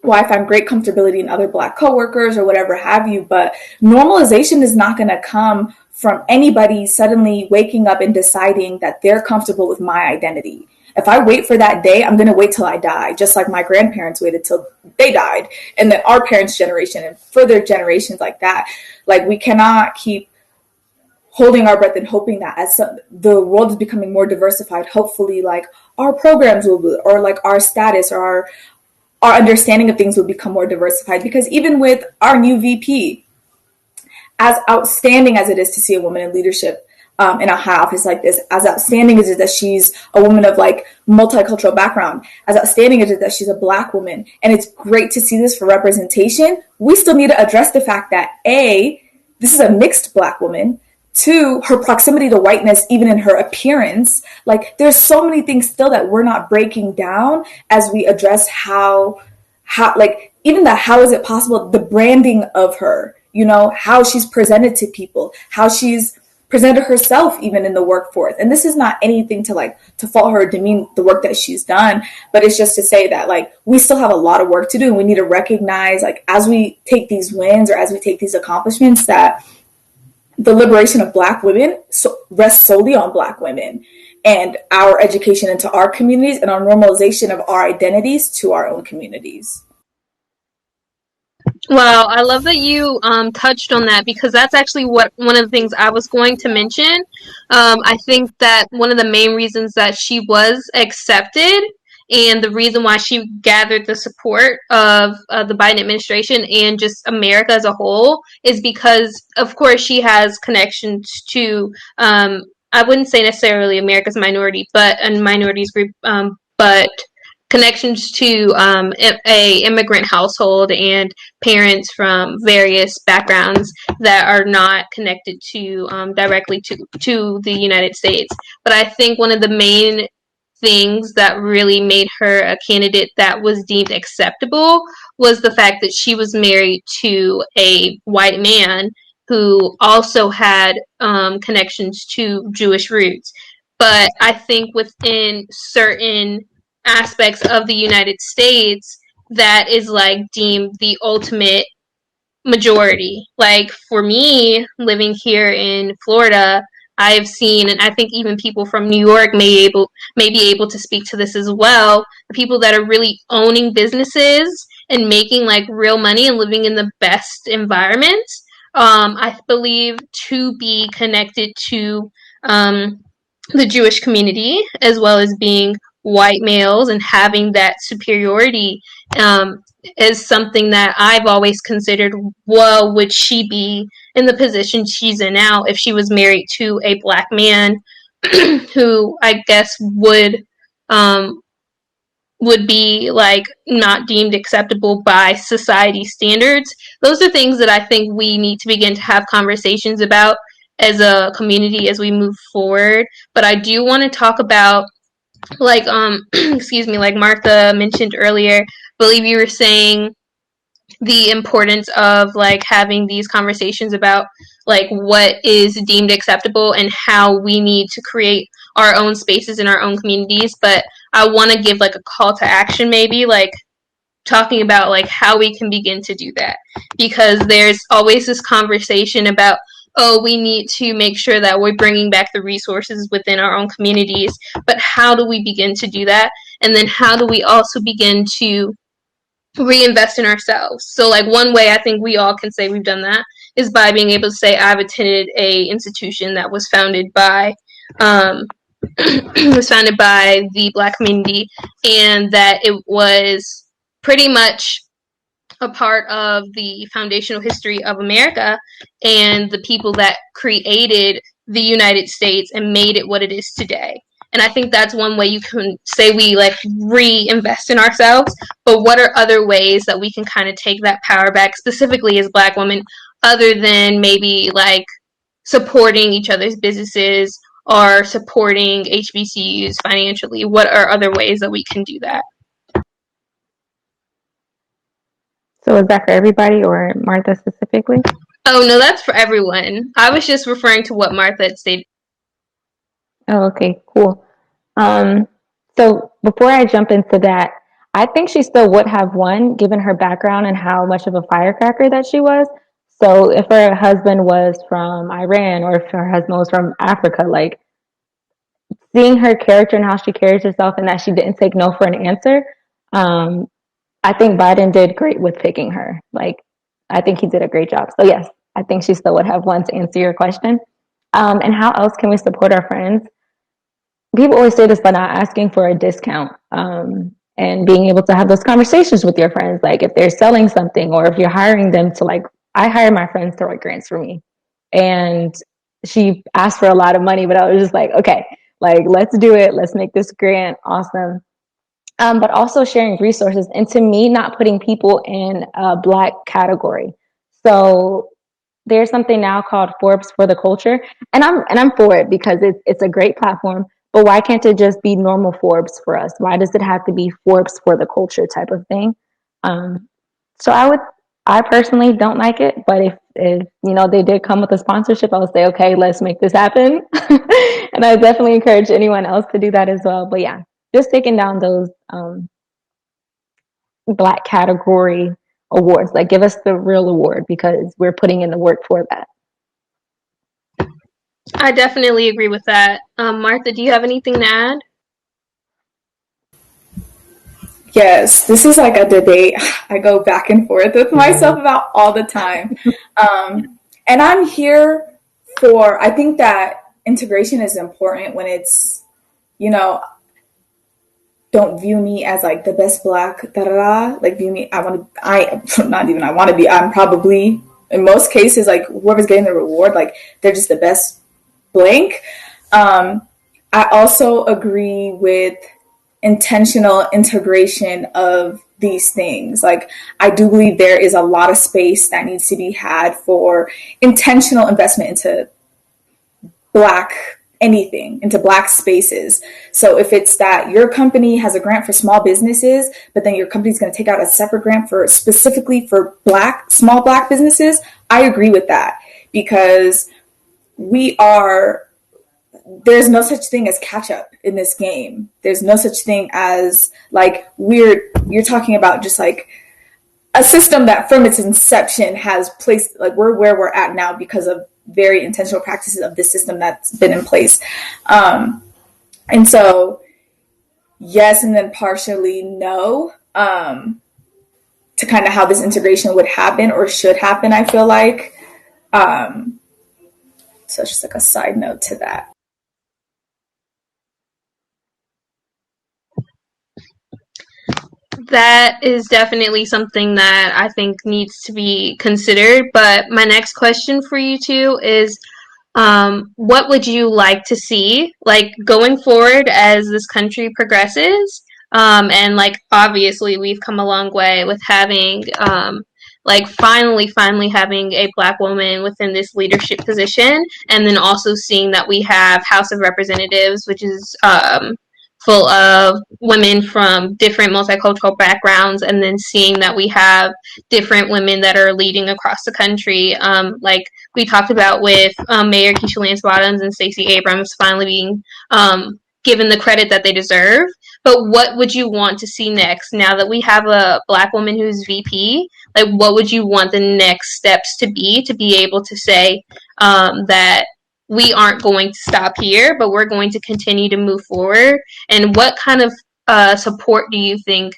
why I find great comfortability in other Black coworkers or whatever have you. But normalization is not going to come from anybody suddenly waking up and deciding that they're comfortable with my identity. If I wait for that day, I'm going to wait till I die, just like my grandparents waited till they died, and then our parents' generation and further generations like that. Like, we cannot keep holding our breath and hoping that as the world is becoming more diversified, hopefully, like, our programs will be, or like our status or our understanding of things will become more diversified. Because even with our new VP, as outstanding as it is to see a woman in leadership in a high office like this, as outstanding as it is that she's a woman of like multicultural background, as outstanding as it is that she's a Black woman, and it's great to see this for representation, we still need to address the fact that this is a mixed Black woman. Two, her proximity to whiteness, even in her appearance. Like, there's so many things still that we're not breaking down as we address how like, even how is it possible, the branding of her, you know, how she's presented to people, how she's presented herself even in the workforce. And this is not anything to fault her or demean the work that she's done, but it's just to say that like we still have a lot of work to do, and we need to recognize, like, as we take these wins or as we take these accomplishments, that the liberation of Black women rests solely on Black women and our education into our communities and our normalization of our identities to our own communities. Wow, I love that you touched on that, because that's actually one of the things I was going to mention. I think that one of the main reasons that she was accepted and the reason why she gathered the support of the Biden administration and just America as a whole is because, of course, she has connections to, I wouldn't say necessarily America's minority, but a minorities group, but connections to a immigrant household and parents from various backgrounds that are not connected to directly to the United States. But I think one of the main things that really made her a candidate that was deemed acceptable was the fact that she was married to a white man who also had connections to Jewish roots. But I think within certain aspects of the United States, that is like deemed the ultimate majority. Like, for me, living here in Florida, I've seen, and I think even people from New York may be able to speak to this as well, the people that are really owning businesses and making like real money and living in the best environments, I believe to be connected to the Jewish community, as well as being white males and having that superiority, is something that I've always considered, well, would she be in the position she's in now if she was married to a Black man who I guess would would be like not deemed acceptable by society standards. Those are things that I think we need to begin to have conversations about as a community as we move forward. But I do want to talk about like excuse me, like Martha mentioned earlier. I believe you were saying the importance of like having these conversations about like what is deemed acceptable and how we need to create our own spaces in our own communities. But I want to give like a call to action, maybe like talking about like how we can begin to do that, because there's always this conversation about, oh, we need to make sure that we're bringing back the resources within our own communities, but how do we begin to do that? And then how do we also begin to reinvest in ourselves? So like one way I think we all can say we've done that is by being able to say I've attended a institution that was founded by was founded by the Black community, and that it was pretty much a part of the foundational history of America and the people that created the United States and made it what it is today. And I think that's one way you can say we like reinvest in ourselves. But what are other ways that we can kind of take that power back, specifically as Black women, other than maybe like supporting each other's businesses or supporting HBCUs financially? What are other ways that we can do that? So is that for everybody or Martha specifically? Oh, no, that's for everyone. I was just referring to what Martha had stated. Oh, okay, cool. So before I jump into that, I think she still would have won given her background and how much of a firecracker that she was. So if her husband was from Iran or if her husband was from Africa, like seeing her character and how she carries herself and that she didn't take no for an answer, I think Biden did great with picking her. Like, I think he did a great job. So yes, I think she still would have won to answer your question. And how else can we support our friends? People always say this by not asking for a discount, and being able to have those conversations with your friends. Like if they're selling something or if you're hiring them to like, I hire my friends to write grants for me. And she asked for a lot of money, but I was just like, okay, like, let's do it. Let's make this grant awesome. But also sharing resources, and to me, not putting people in a Black category. So there's something now called Forbes for the culture, and I'm for it because it's a great platform. But why can't it just be normal Forbes for us? Why does it have to be Forbes for the culture type of thing? So I personally don't like it, but if you know they did come with a sponsorship, I would say, okay, let's make this happen. And I definitely encourage anyone else to do that as well. But yeah, just taking down those Black category awards. Like, give us the real award because we're putting in the work for that. I definitely agree with that. Martha, do you have anything to add? Yes, this is like a debate I go back and forth with myself about all the time. And I'm here for, I think that integration is important when it's, you know, don't view me as like the best Black, da da da. Like view me, not even I want to be, I'm probably, in most cases, like whoever's getting the reward, like they're just the best blank. I also agree with intentional integration of these things. Like, I do believe there is a lot of space that needs to be had for intentional investment into Black anything, into Black spaces. So if it's that your company has a grant for small businesses, but then your company's going to take out a separate grant for specifically for small Black businesses, I agree with that, because there's no such thing as catch up in this game. There's no such thing as like you're talking about just like a system that from its inception has placed, like we're where we're at now because of very intentional practices of this system that's been in place. And so yes, and then partially no, to kind of how this integration would happen or should happen, I feel like. So it's just like a side note to that. That is definitely something that I think needs to be considered. But my next question for you two is, what would you like to see, like going forward as this country progresses? And like obviously we've come a long way with having like finally having a Black woman within this leadership position, and then also seeing that we have House of Representatives, which is full of women from different multicultural backgrounds, and then seeing that we have different women that are leading across the country. Like we talked about with Mayor Keisha Lance Bottoms and Stacey Abrams finally being given the credit that they deserve. But what would you want to see next now that we have a Black woman who's VP? Like, what would you want the next steps to be able to say that we aren't going to stop here, but we're going to continue to move forward? And what kind of support do you think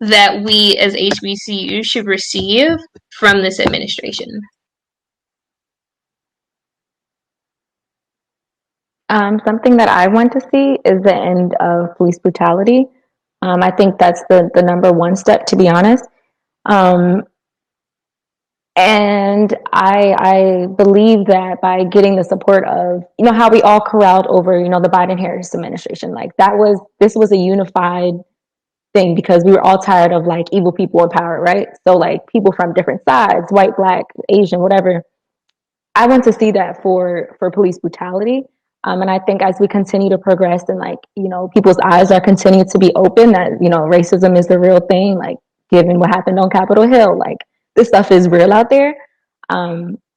that we as HBCU should receive from this administration? Something that I want to see is the end of police brutality. I think that's the number one step, to be honest. And I believe that by getting the support of, you know, how we all corralled over, you know, the Biden-Harris administration, like this was a unified thing because we were all tired of like evil people in power, right? So like people from different sides, white, Black, Asian, whatever. I want to see that for police brutality. And I think as we continue to progress and like, you know, people's eyes are continuing to be open that, you know, racism is the real thing, like given what happened on Capitol Hill, like this stuff is real out there.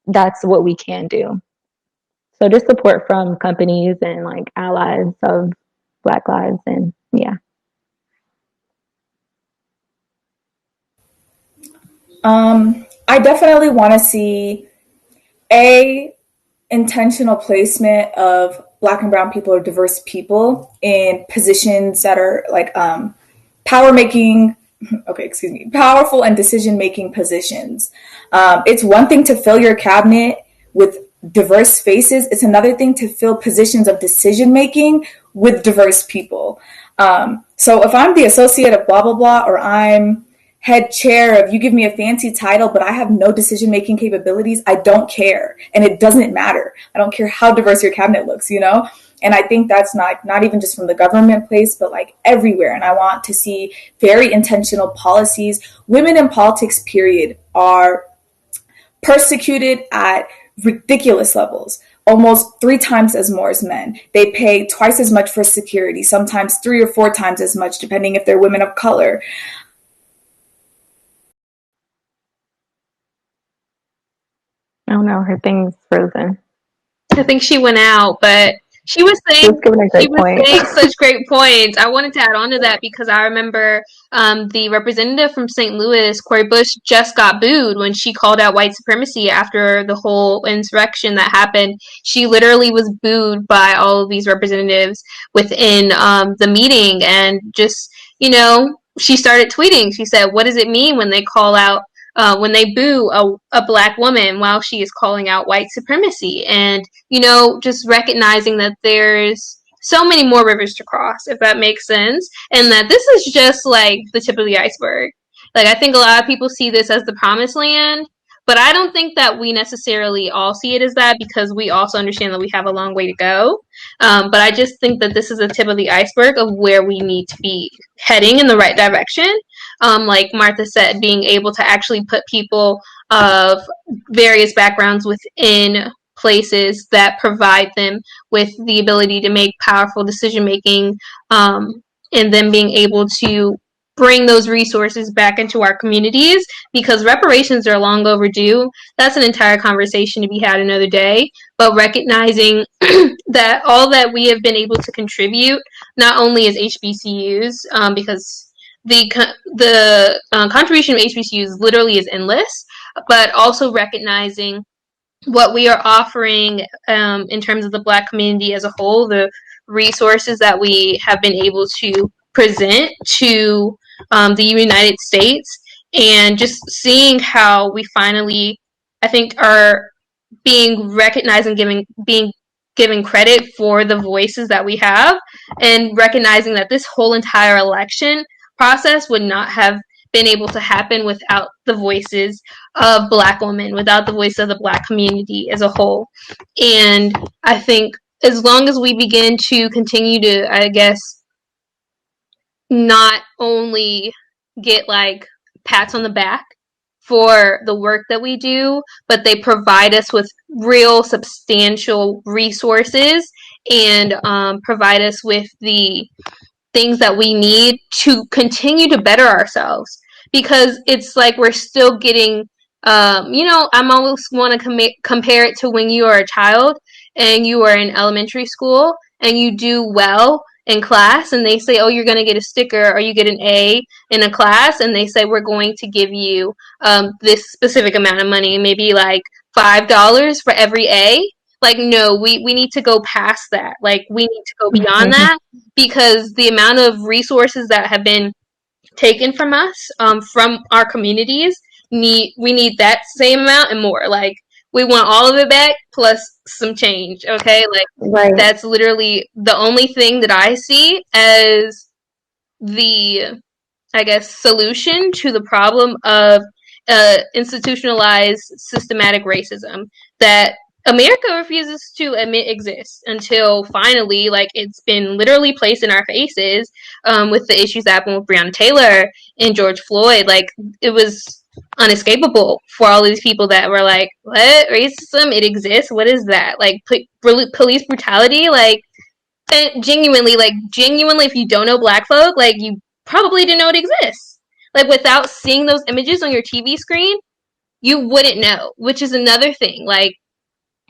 That's what we can do. So just support from companies and like allies of Black lives, and yeah. I definitely want to see intentional placement of Black and brown people or diverse people in positions that are like powerful and decision making positions. It's one thing to fill your cabinet with diverse faces. It's another thing to fill positions of decision making with diverse people. So if I'm the associate of blah, blah, blah, or I'm head chair of, you give me a fancy title, but I have no decision-making capabilities, I don't care. And it doesn't matter. I don't care how diverse your cabinet looks, you know? And I think that's not even just from the government place, but like everywhere. And I want to see very intentional policies. Women in politics, period, are persecuted at ridiculous levels, almost 3 times as more as men. They pay twice as much for security, sometimes 3 or 4 times as much, depending if they're women of color. Oh no, her thing's frozen. I think she went out, but she was saying such great points. I wanted to add on to that because I remember the representative from St. Louis, Cori Bush, just got booed when she called out white supremacy after the whole insurrection that happened. She literally was booed by all of these representatives within the meeting, and just, you know, she started tweeting. She said, "What does it mean when they call out when they boo a Black woman while she is calling out white supremacy?" And, you know, just recognizing that there's so many more rivers to cross, if that makes sense, and that this is just like the tip of the iceberg. Like, I think a lot of people see this as the promised land, but I don't think that we necessarily all see it as that, because we also understand that we have a long way to go. But I just think that this is the tip of the iceberg of where we need to be heading in the right direction. Like Martha said, being able to actually put people of various backgrounds within places that provide them with the ability to make powerful decision making, and then being able to bring those resources back into our communities, because reparations are long overdue. That's an entire conversation to be had another day, but recognizing that all that we have been able to contribute, not only as HBCUs, because the contribution of HBCUs literally is endless, but also recognizing what we are offering in terms of the Black community as a whole, the resources that we have been able to present to the United States, and just seeing how we finally, I think, are being recognized and being given credit for the voices that we have, and recognizing that this whole entire election process would not have been able to happen without the voices of Black women, without the voice of the Black community as a whole. And I think as long as we begin to continue to, I guess, not only get like pats on the back for the work that we do, but they provide us with real substantial resources and provide us with the things that we need to continue to better ourselves. Because it's like we're still getting, I'm always want to compare it to when you are a child and you are in elementary school and you do well in class and they say, oh, you're going to get a sticker or you get an A in a class, and they say, we're going to give you this specific amount of money, maybe like $5 for every A. Like, no, we need to go past that. Like, we need to go beyond that, because the amount of resources that have been taken from us, from our communities, we need that same amount and more. Like, we want all of it back plus some change. Okay, like Right. that's literally the only thing that I see as the, I guess, solution to the problem of institutionalized systematic racism that America refuses to admit exists, until finally, like, it's been literally placed in our faces, with the issues that happened with Breonna Taylor and George Floyd. Like, it was unescapable for all these people that were like, what? Racism? It exists? What is that? Like, police brutality? Like, genuinely, if you don't know Black folk, like, you probably didn't know it exists. Like, without seeing those images on your TV screen, you wouldn't know, which is another thing. Like,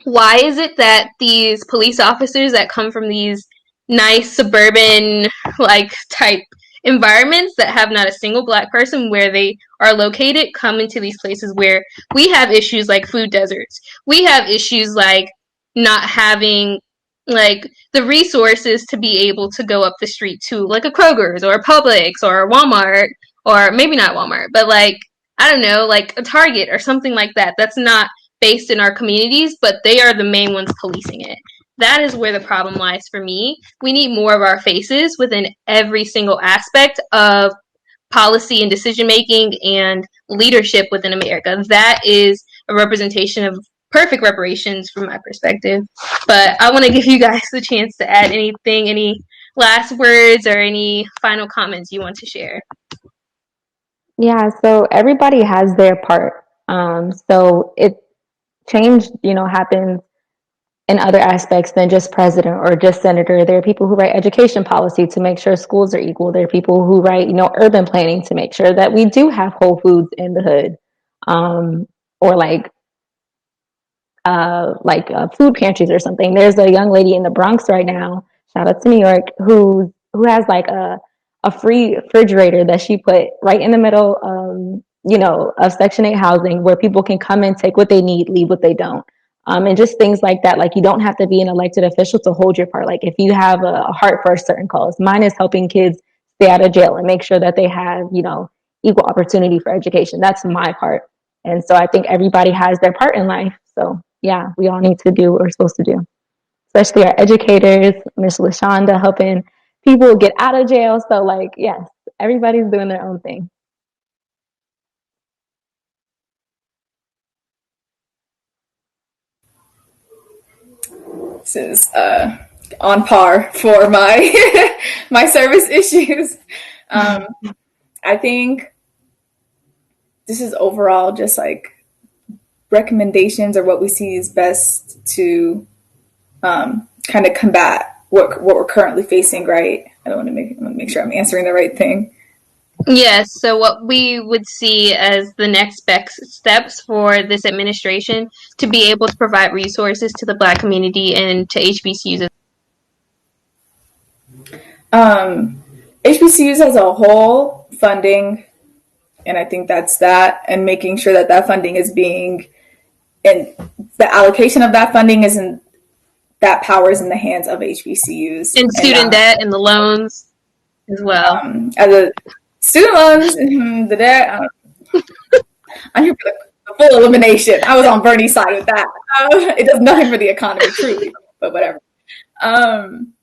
why is it that these police officers that come from these nice suburban, like, type environments that have not a single Black person where they are located come into these places where we have issues like food deserts? We have issues like not having, like, the resources to be able to go up the street to, like, a Kroger's or a Publix or a Walmart, or maybe not Walmart, but, like, I don't know, like a Target or something like that. That's not based in our communities, but they are the main ones policing it. That is where the problem lies for me. We need more of our faces within every single aspect of policy and decision making and leadership within America. That is a representation of perfect reparations from my perspective. But I want to give you guys the chance to add anything, any last words or any final comments you want to share. Yeah, so everybody has their part. So it change, happens in other aspects than just president or just senator. There are people who write education policy to make sure schools are equal. There are people who write, urban planning to make sure that we do have Whole Foods in the hood, or food pantries or something. There's a young lady in the Bronx right now, shout out to New York, who has like a free refrigerator that she put right in the middle of Section 8 housing, where people can come and take what they need, leave what they don't. And just things like that. Like, you don't have to be an elected official to hold your part. Like, if you have a heart for a certain cause, mine is helping kids stay out of jail and make sure that they have, equal opportunity for education. That's my part. And so I think everybody has their part in life. So yeah, we all need to do what we're supposed to do, especially our educators, Miss LaShonda helping people get out of jail. So, like, yes, everybody's doing their own thing. This is on par for my my service issues. I think this is overall just like recommendations or what we see is best to kind of combat what we're currently facing. Right? I want to make sure I'm answering the right thing. Yes, so what we would see as the next best steps for this administration to be able to provide resources to the Black community and to HBCUs. HBCUs as a whole, funding, and I think that's that, and making sure that that funding is being, and the allocation of that funding isn't, that power is in the hands of HBCUs. And student debt and the loans as well. As a student loans, the debt, I'm here for the full elimination. I was on Bernie's side with that. It does nothing for the economy, truly, but whatever. And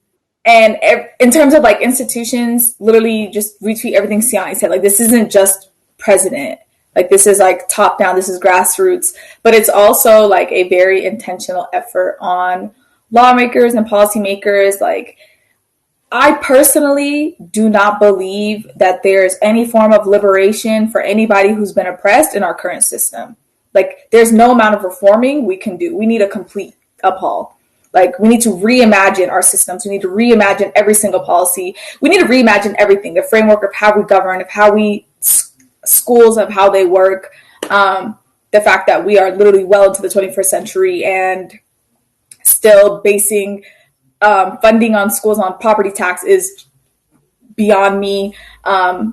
in terms of like institutions, literally just retweet everything Siani said. Like, this isn't just president. Like, this is like top down, this is grassroots, but it's also like a very intentional effort on lawmakers and policymakers. Like, I personally do not believe that there's any form of liberation for anybody who's been oppressed in our current system. Like, there's no amount of reforming we can do. We need a complete uphaul. Like, we need to reimagine our systems. We need to reimagine every single policy. We need to reimagine everything, the framework of how we govern, of how we schools, of how they work. The fact that we are literally well into the 21st century and still basing funding on schools on property tax is beyond me.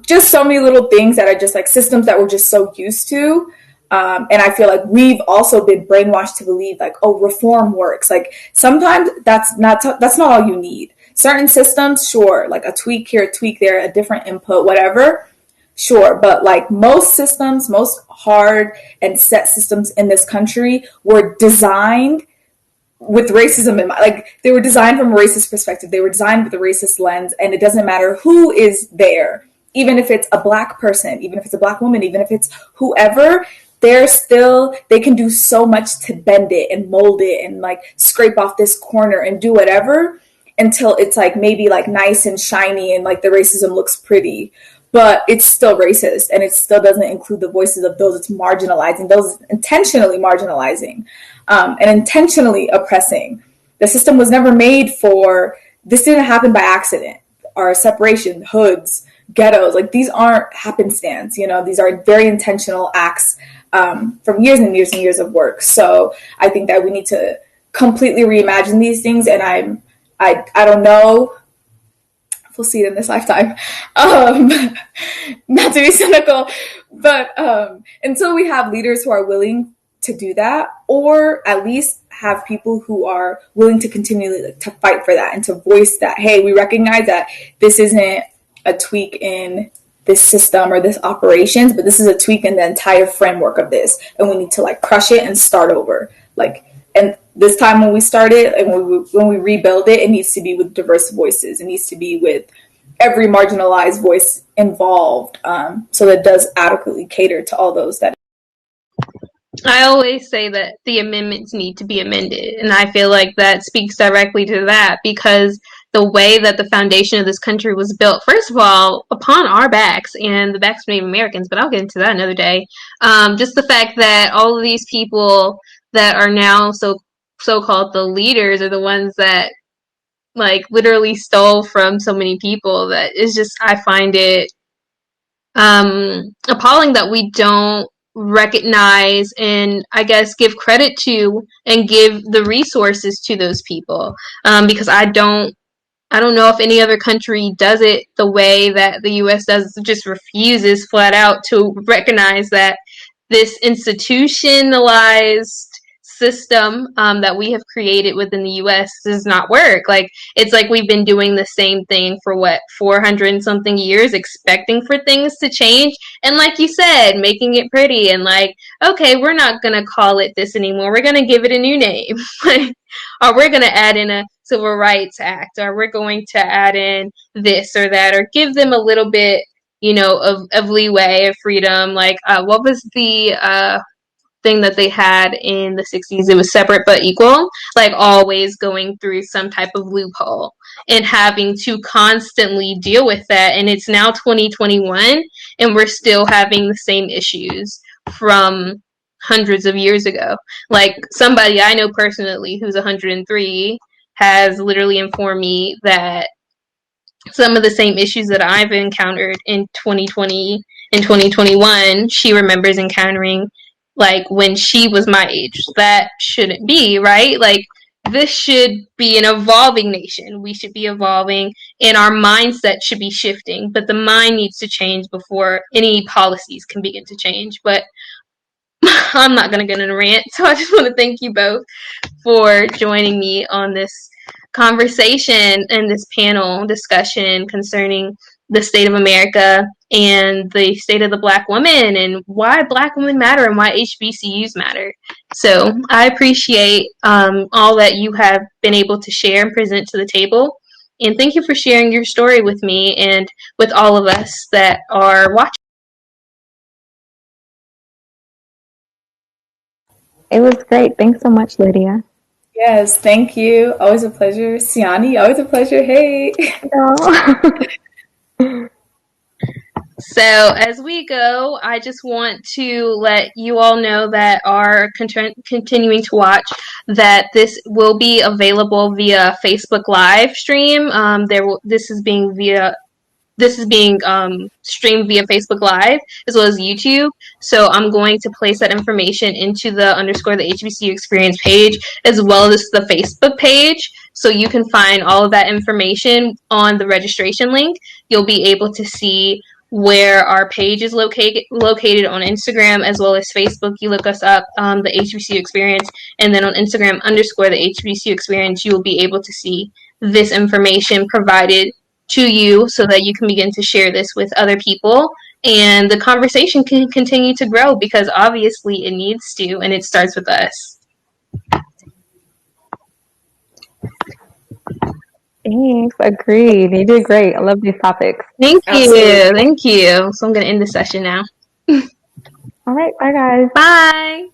Just so many little things that are just like systems that we're just so used to. And I feel like we've also been brainwashed to believe like, oh, reform works. Like sometimes that's not all you need. Certain systems, sure, like a tweak here, a tweak there, a different input, whatever, sure. But like most systems, most hard and set systems in this country were designed with racism in mind. Like they were designed from a racist perspective. They were designed with a racist lens, and it doesn't matter who is there, even if it's a Black person, even if it's a Black woman, even if it's whoever, they can do so much to bend it and mold it and like scrape off this corner and do whatever until it's like maybe like nice and shiny and like the racism looks pretty. But it's still racist, and it still doesn't include the voices of those it's marginalizing, those intentionally marginalizing, and intentionally oppressing. The system was never made for, this didn't happen by accident. Our separation, hoods, ghettos, like these aren't happenstance, these are very intentional acts from years and years and years of work. So I think that we need to completely reimagine these things, and I don't know, we'll see it in this lifetime. Not to be cynical, but until we have leaders who are willing to do that, or at least have people who are willing to continually to fight for that and to voice that, hey, we recognize that this isn't a tweak in this system or this operations, but this is a tweak in the entire framework of this, and we need to like crush it and start over. Like, and this time when we start it and when we rebuild it, it needs to be with diverse voices. It needs to be with every marginalized voice involved, so that it does adequately cater to all those that. I always say that the amendments need to be amended, and I feel like that speaks directly to that, because the way that the foundation of this country was built, first of all, upon our backs and the backs of Native Americans, but I'll get into that another day. Just the fact that all of these people that are now so-called the leaders are the ones that like literally stole from so many people, that is just, I find it appalling that we don't recognize and I guess give credit to and give the resources to those people, because I don't know if any other country does it the way that the U.S. does. Just refuses flat out to recognize that this institutionalized system that we have created within the U.S. does not work. Like, it's like we've been doing the same thing for 400 and something years, expecting for things to change, and like you said, making it pretty and like, okay, we're not gonna call it this anymore, we're gonna give it a new name. Like, or we're gonna add in a Civil Rights Act, or we're going to add in this or that, or give them a little bit, of leeway, of freedom. Like, what was the thing that they had in the 60s? It was separate but equal, like always going through some type of loophole and having to constantly deal with that. And it's now 2021 and we're still having the same issues from hundreds of years ago. Like, somebody I know personally who's 103 has literally informed me that some of the same issues that I've encountered in 2020 and 2021, she remembers encountering like when she was my age. That shouldn't be, right? Like, this should be an evolving nation. We should be evolving, and our mindset should be shifting, but the mind needs to change before any policies can begin to change. But I'm not going to get in a rant, so I just want to thank you both for joining me on this conversation and this panel discussion concerning the state of America and the state of the Black woman and why Black women matter and why HBCUs matter. So I appreciate all that you have been able to share and present to the table. And thank you for sharing your story with me and with all of us that are watching. It was great. Thanks so much, Lydia. Yes, thank you. Always a pleasure. Siani, always a pleasure. Hey. So, as we go, I just want to let you all know that are continuing to watch that this will be available via Facebook live stream. This is being streamed via Facebook Live as well as YouTube. So I'm going to place that information into the _the HBCU experience page as well as the Facebook page. So you can find all of that information on the registration link. You'll be able to see where our page is located on Instagram as well as Facebook. You look us up, the HBCU experience, and then on Instagram _the HBCU experience, you will be able to see this information provided to you so that you can begin to share this with other people and the conversation can continue to grow because obviously it needs to, and it starts with us. Thanks. Agreed. You did great. I love these topics. Thank you. Absolutely. Thank you. So I'm going to end the session now. All right. Bye, guys. Bye.